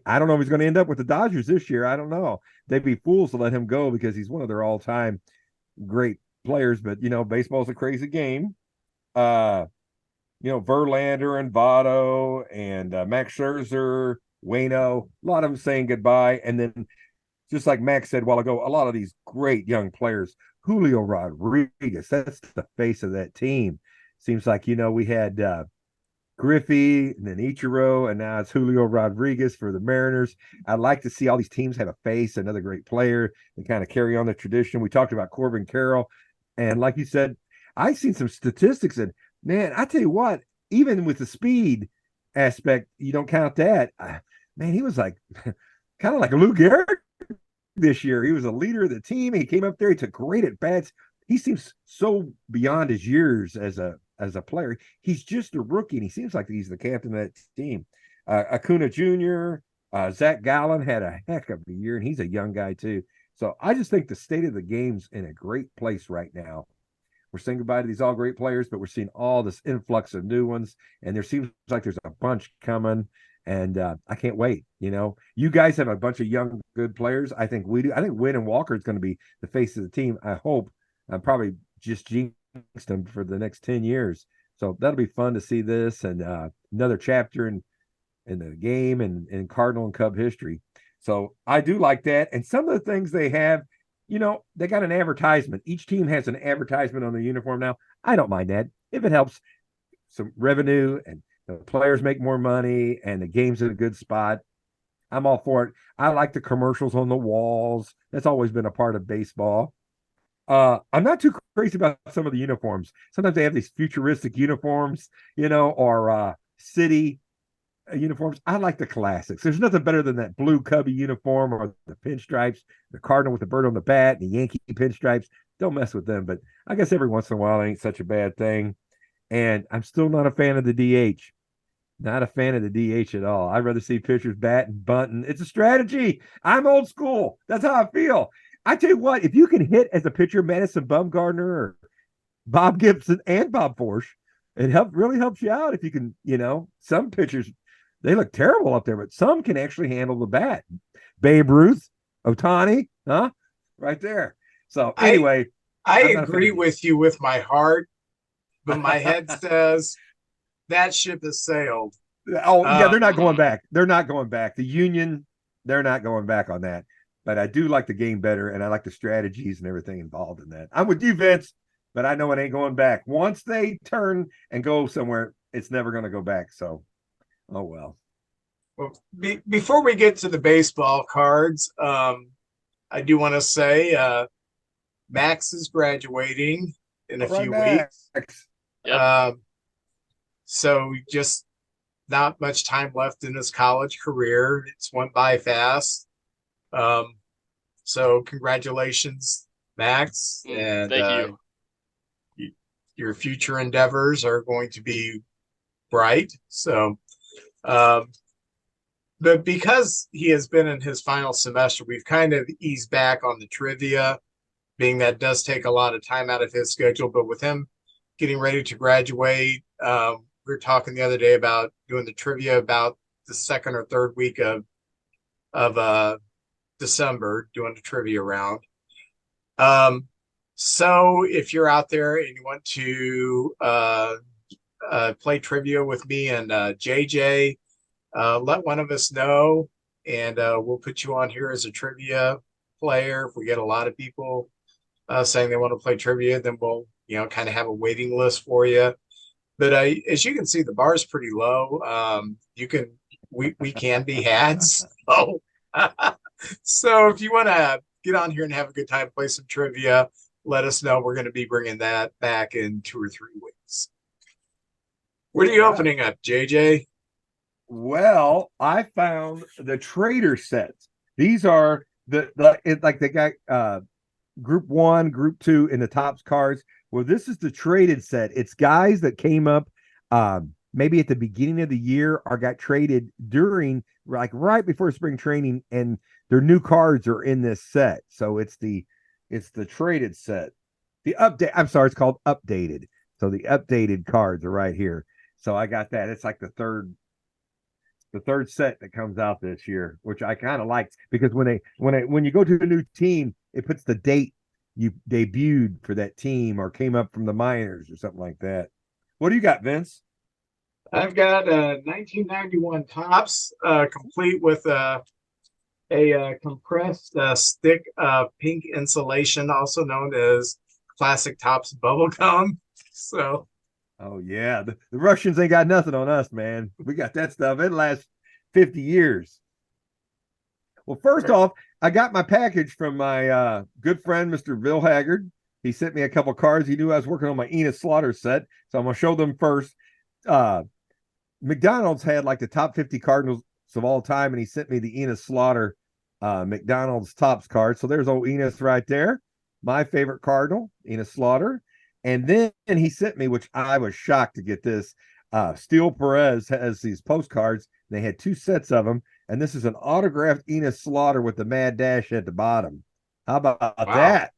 I don't know if he's going to end up with the Dodgers this year. I don't know. They'd be fools to let him go because he's one of their all-time great players. But, baseball's a crazy game. Verlander and Votto and Max Scherzer, Waino, a lot of them saying goodbye. And then, just like Max said a while ago, a lot of these great young players, Julio Rodriguez, that's the face of that team. Seems like, we had Griffey and then Ichiro, and now it's Julio Rodriguez for the Mariners. I'd like to see all these teams have a face, another great player, and kind of carry on the tradition. We talked about Corbin Carroll, and like you said, I've seen some statistics, and man, I tell you what, even with the speed aspect, you don't count that. Man, he was like kind of like Lou Gehrig this year. He was a leader of the team. He came up there. He took great at bats. He seems so beyond his years as a player. He's just a rookie, and he seems like he's the captain of that team. Acuna Jr., Zach Gallen had a heck of a year, and he's a young guy too. So I just think the state of the game's in a great place right now. We're saying goodbye to these all great players, but we're seeing all this influx of new ones, and there seems like there's a bunch coming. And I can't wait. You guys have a bunch of young, good players. I think we do. I think Wynn and Walker is going to be the face of the team. I hope. I'm probably just jinxed them for the next 10 years. So that'll be fun to see this and another chapter in the game and in Cardinal and Cub history. So I do like that. And some of the things they have, they got an advertisement. Each team has an advertisement on their uniform now. I don't mind that if it helps some revenue and the players make more money and the game's in a good spot. I'm all for it. I like the commercials on the walls. That's always been a part of baseball. I'm not too crazy about some of the uniforms. Sometimes they have these futuristic uniforms, or city uniforms. I like the classics. There's nothing better than that blue Cubby uniform or the pinstripes, the Cardinal with the bird on the bat, the Yankee pinstripes. Don't mess with them. But I guess every once in a while it ain't such a bad thing. And I'm still not a fan of the DH. Not a fan of the DH at all. I'd rather see pitchers batting, bunting. It's a strategy. I'm old school. That's how I feel. I tell you what, if you can hit as a pitcher, Madison Bumgarner or Bob Gibson and Bob Forsch, it really helps you out if you can, some pitchers they look terrible up there, but some can actually handle the bat. Babe Ruth, Otani, huh? Right there. So I anyway, I I'm not a fan agree of with you with my heart, but my these. head says that ship has sailed. Oh, yeah, they're not going Mhm. back. They're not going back. The union, they're not going back on that. But I do like the game better, and I like the strategies and everything involved in that. I'm with you, Vince, but I know it ain't going back. Once they turn and go somewhere, it's never going to go back. So, oh well. Well, before we get to the baseball cards, I do want to say Max is graduating in a All right, few Max. weeks. Yep. So just not much time left in his college career. It's went by fast. Um, so congratulations, Max, and Thank you. your future endeavors are going to be bright. So, um, but because he has been in his final semester, we've kind of eased back on the trivia, being that does take a lot of time out of his schedule. But with him getting ready to graduate, we were talking the other day about doing the trivia about the second or third week of December, doing the trivia round. So if you're out there and you want to play trivia with me and JJ, let one of us know, and we'll put you on here as a trivia player. If we get a lot of people saying they want to play trivia, then we'll kind of have a waiting list for you. But as you can see, the bar is pretty low. We can be had. So, so if you want to get on here and have a good time, play some trivia, let us know. We're going to be bringing that back in 2 or 3 weeks. What are you opening up, JJ? Well, I found the trader sets. These are like they got group 1, group 2 in the tops cards. Well, this is the traded set. It's guys that came up maybe at the beginning of the year or got traded during like right before spring training, and their new cards are in this set. So it's the traded set. The update, I'm sorry, it's called updated. So the updated cards are right here. So I got that. It's like the third set that comes out this year, which I kind of liked because when you go to a new team, it puts the date you debuted for that team or came up from the minors or something like that. What do you got, Vince? I've got 1991 tops, complete with a compressed stick pink insulation, also known as classic tops bubble gum. So, Oh yeah, the Russians ain't got nothing on us, man. We got that stuff. It lasts 50 years. Well, first off, I got my package from my good friend, Mr. Bill Haggard. He sent me a couple cards. He knew I was working on my Enos Slaughter set, so I'm gonna show them first. McDonald's had like the top 50 Cardinals of all time, and he sent me the Enos Slaughter McDonald's tops card. So there's old Enos right there, my favorite Cardinal, Enos Slaughter. And then he sent me, which I was shocked to get this. Steel Perez has these postcards. They had 2 sets of them, and this is an autographed Enos Slaughter with the mad dash at the bottom. How about that?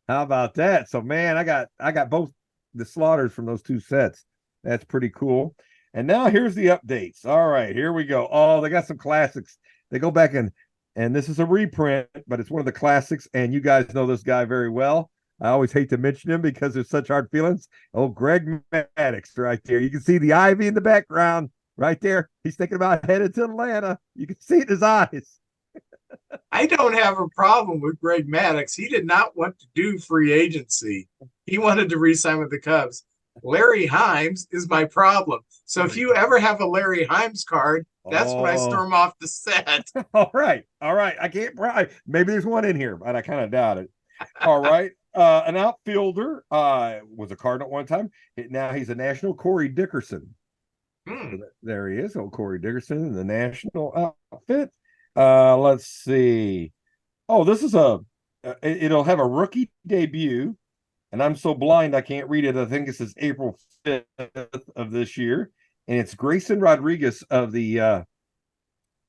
How about that? So man, I got both the Slaughters from those 2 sets. That's pretty cool. And now here's the updates. All right, here we go. Oh, they got some classics. They go back and this is a reprint, but it's one of the classics. And you guys know this guy very well. I always hate to mention him because there's such hard feelings. Oh, Greg Maddux right there. You can see the ivy in the background right there. He's thinking about headed to Atlanta. You can see it in his eyes. I don't have a problem with Greg Maddux. He did not want to do free agency. He wanted to re-sign with the Cubs. Larry Himes is my problem. So if you ever have a Larry Himes card, that's when I storm off the set. All right. All right. I can't. Maybe there's one in here, but I kind of doubt it. All right. An outfielder was a Cardinal at one time. Now he's a National. Corey Dickerson. So there he is. Old Corey Dickerson in the National outfit. Let's see. Oh, this is it'll have a rookie debut. And I'm so blind I can't read it. I think it says April 5th of this year. And it's Grayson Rodriguez of the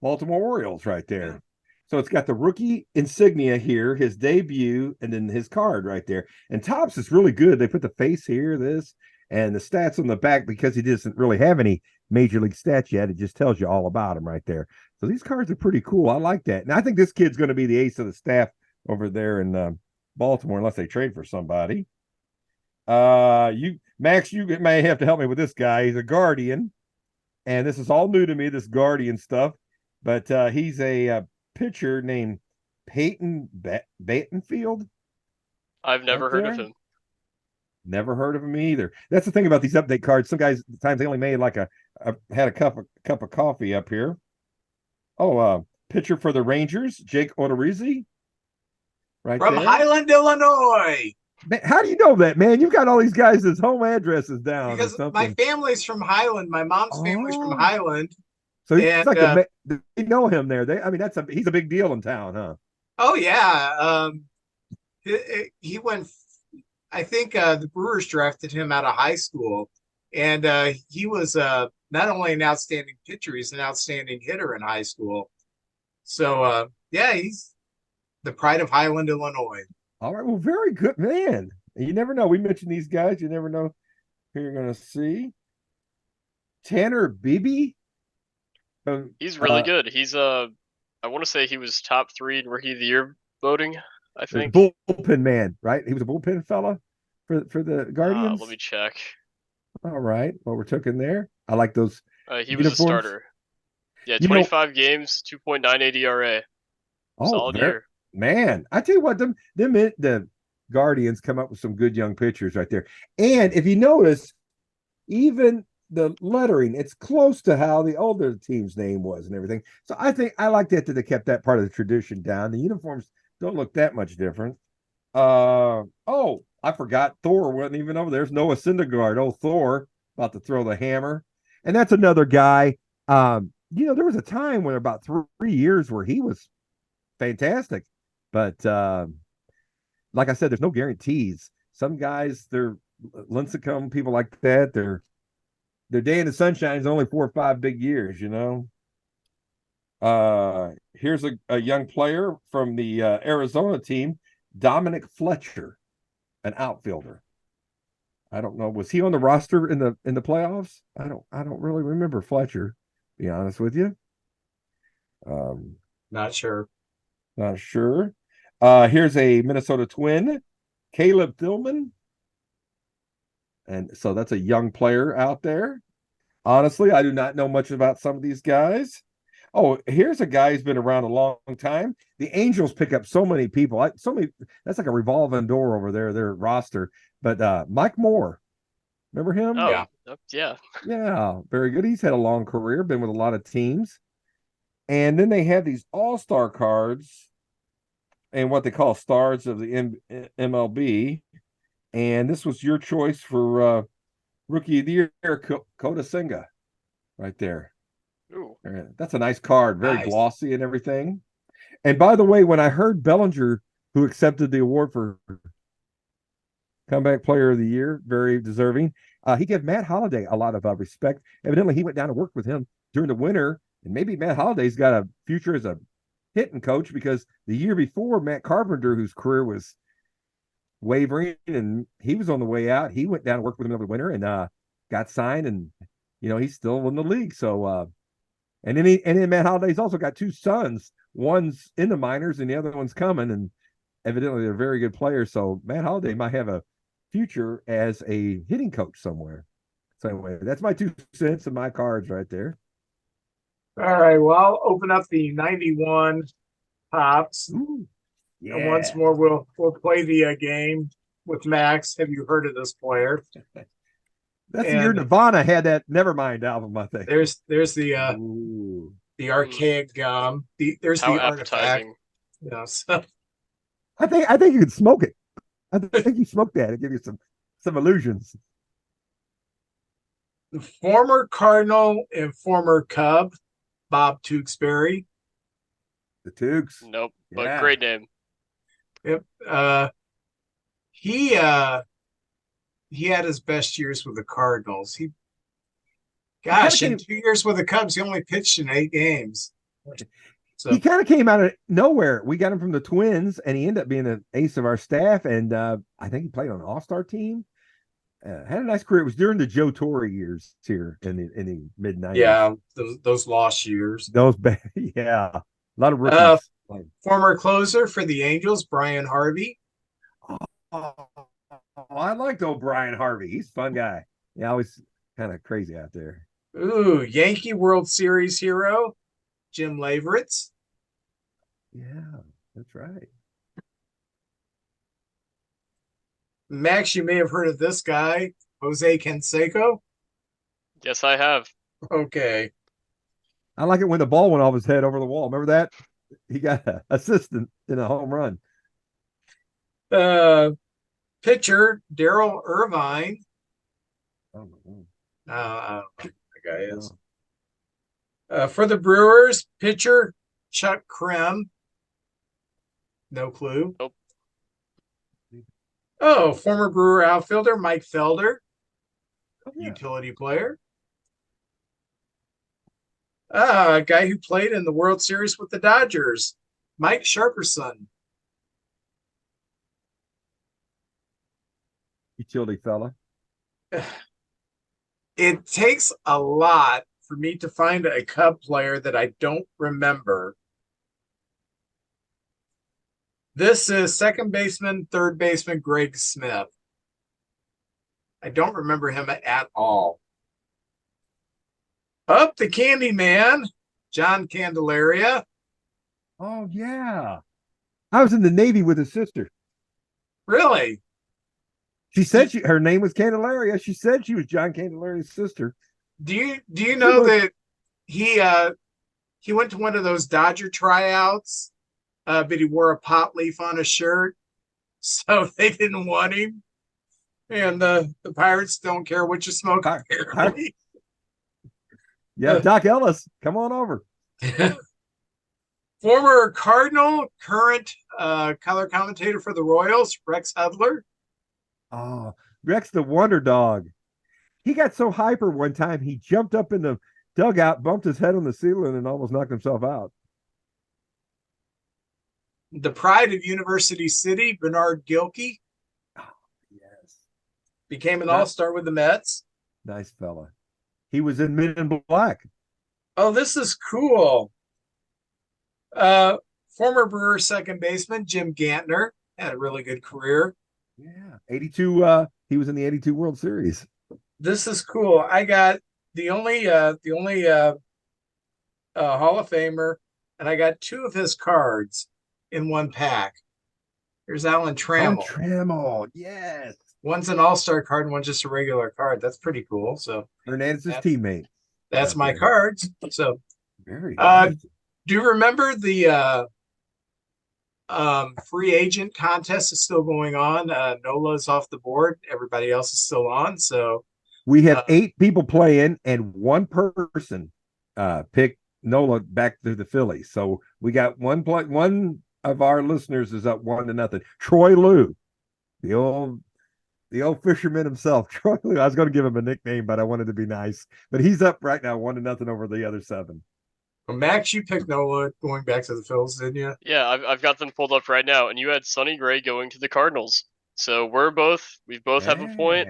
Baltimore Orioles right there. So it's got the rookie insignia here, his debut, and then his card right there. And Topps is really good. They put the face here, this, and the stats on the back because he doesn't really have any major league stats yet. It just tells you all about them right there. So these cards are pretty cool. I like that. And I think this kid's going to be the ace of the staff over there in Baltimore, unless they trade for somebody. Max, you may have to help me with this guy. He's a Guardian, and this is all new to me, this Guardian stuff. But he's a pitcher named Peyton Battenfield. I've never heard of him. Never heard of him either. That's the thing about these update cards. Some guys, at times, they only made like had a cup of coffee up here. Oh, pitcher for the Rangers, Jake Odorizzi. Right from there. Highland, Illinois. Man, how do you know that, man? You've got all these guys' home addresses down. Because my family's from Highland. My mom's family's from Highland. So he's like they know him there. He's a big deal in town, huh? Oh yeah. He went. I think the Brewers drafted him out of high school, and he was not only an outstanding pitcher, he's an outstanding hitter in high school. So yeah, he's the pride of Highland, Illinois. All right, well, very good, man. You never know. We mentioned these guys. You never know who you're going to see. Tanner Beebe. He's really good. He's I want to say he was top 3 in Rookie of the Year voting. I think bullpen man, right? He was a bullpen fella for the Guardians. Let me check. All right, well, we're taking there. I like those. He was a starter. Yeah, 25 games, 2.98 ERA. Solid year. Man, I tell you what, the Guardians come up with some good young pitchers right there. And if you notice, even the lettering, it's close to how the older team's name was and everything. So I think I like that they kept that part of the tradition down. The uniforms don't look that much different. I forgot Thor wasn't even over there. There's Noah Syndergaard. Oh, Thor about to throw the hammer. And that's another guy. There was a time when about 3 years where he was fantastic. But like I said, there's no guarantees. Some guys, they're Lincecum, people like that, their day in the sunshine is only 4 or 5 big years, Here's a young player from the Arizona team, Dominic Fletcher, an outfielder. I don't know. Was he on the roster in the playoffs? I don't really remember Fletcher, to be honest with you. Not sure. Not sure. Here's a Minnesota Twin, Caleb Tillman. And so that's a young player out there. Honestly, I do not know much about some of these guys. Oh, here's a guy who's been around a long time. The Angels pick up so many people. That's like a revolving door over there, their roster. But Mike Moore, remember him? Oh, yeah. Yeah, very good. He's had a long career, been with a lot of teams. And then they have these all-star cards and what they call stars of the MLB. And this was your choice for Rookie of the Year, Kota Senga, right there. Ooh. That's a nice card, very glossy and everything. And by the way, when I heard Bellinger, who accepted the award for Comeback Player of the Year, very deserving, he gave Matt Holliday a lot of respect. Evidently, he went down and worked with him during the winter, and maybe Matt Holliday's got a future as a hitting coach because the year before, Matt Carpenter, whose career was wavering and he was on the way out, he went down and worked with him over the winter and got signed, and he's still in the league. So and then Matt Holliday's also got 2 sons. One's in the minors and the other one's coming, and evidently they're very good players. So Matt Holliday might have a future as a hitting coach somewhere. So anyway, that's my 2 cents and my cards right there. All right, well, I'll open up the 91 Pops. Ooh, yeah. And once more, we'll play the game with Max. Have you heard of this player? That's the year Nirvana had that Nevermind album, I think. There's the archaic gum. There's How the artifact. So I think you could smoke it. I think you smoke that. It give you some illusions. The former Cardinal and former Cub, Bob Tewksbury. The Tooks. Nope, but great name. Yep. He had his best years with the Cardinals. In 2 years with the Cubs, he only pitched in 8 games. So he kind of came out of nowhere. We got him from the Twins, and he ended up being an ace of our staff. And I think he played on an all-star team. Had a nice career. It was during the Joe Torre years here in the mid '90s. Yeah, those lost years. Those bad, yeah, a lot of Uh, rookies. former closer for the Angels, Brian Harvey. Oh, I liked old Brian Harvey. He's a fun guy. Yeah, always kind of crazy out there. Ooh, Yankee World Series hero, Jim Leveritz. Yeah, that's right. Max, you may have heard of this guy, Jose Canseco. Yes, I have. Okay. I like it when the ball went off his head over the wall. Remember that? He got an assistant in a home run. Pitcher, Daryl Irvine. Oh, I don't know who that guy is. no. For the Brewers, pitcher, Chuck Krem. No clue. Nope. Oh, former Brewer outfielder, Mike Felder. Oh, yeah. Utility player. A guy who played in the World Series with the Dodgers, Mike Sharperson. Utility fella. It takes a lot for me to find a Cub player that I don't remember. This is second baseman, third baseman, Greg Smith. I don't remember him at all. Up the Candy Man, John Candelaria. Oh, yeah. I was in the Navy with his sister. Really? She said her name was Candelaria. She said she was John Candelaria's sister. Do you know that he went to one of those Dodger tryouts, but he wore a pot leaf on his shirt, so they didn't want him. And the Pirates don't care what you smoke. Apparently. Yeah, Doc Ellis, come on over. Former Cardinal, current color commentator for the Royals, Rex Hudler. Oh, Rex the Wonder Dog. He got so hyper one time, he jumped up in the dugout, bumped his head on the ceiling, and almost knocked himself out. The pride of University City, Bernard Gilkey. Oh, yes. Became an all-star with the Mets. Nice fella. He was in Men in Black. Oh, this is cool. Former Brewer second baseman, Jim Gantner, had a really good career. Yeah. 82, he was in the 82 World Series. This is cool. I got the only Hall of Famer, and I got two of his cards in one pack. Here's Alan Trammell. Trammell, yes. One's an all-star card and one's just a regular card. That's pretty cool. So Hernandez's teammate. That's my cards. So very nice. Do you remember the free agent contest is still going on? Nola's off the board. Everybody else is still on. So we have 8 people playing, and one person picked Nola back to the Phillies. So we got one of our listeners is up 1-0. Troy Lou, the old fisherman himself. Troy Lou. I was going to give him a nickname, but I wanted to be nice. But he's up right now 1-0 over the other 7. Well, Max, you picked Nola going back to the Phils, didn't you? Yeah, I've got them pulled up right now, and you had Sonny Gray going to the Cardinals. So we both have a point.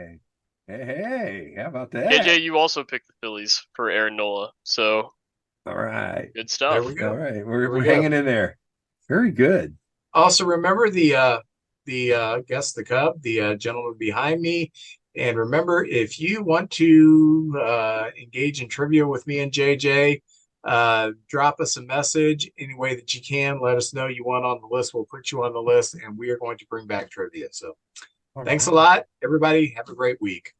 Hey, how about that? KJ, you also picked the Phillies for Aaron Nola. So all right, good stuff. There we go. All right, we're hanging in there. Very good. Also, remember the Cub, the gentleman behind me. And remember, if you want to engage in trivia with me and JJ, drop us a message any way that you can. Let us know you want on the list. We'll put you on the list, and we are going to bring back trivia. So thanks a lot, everybody. Have a great week.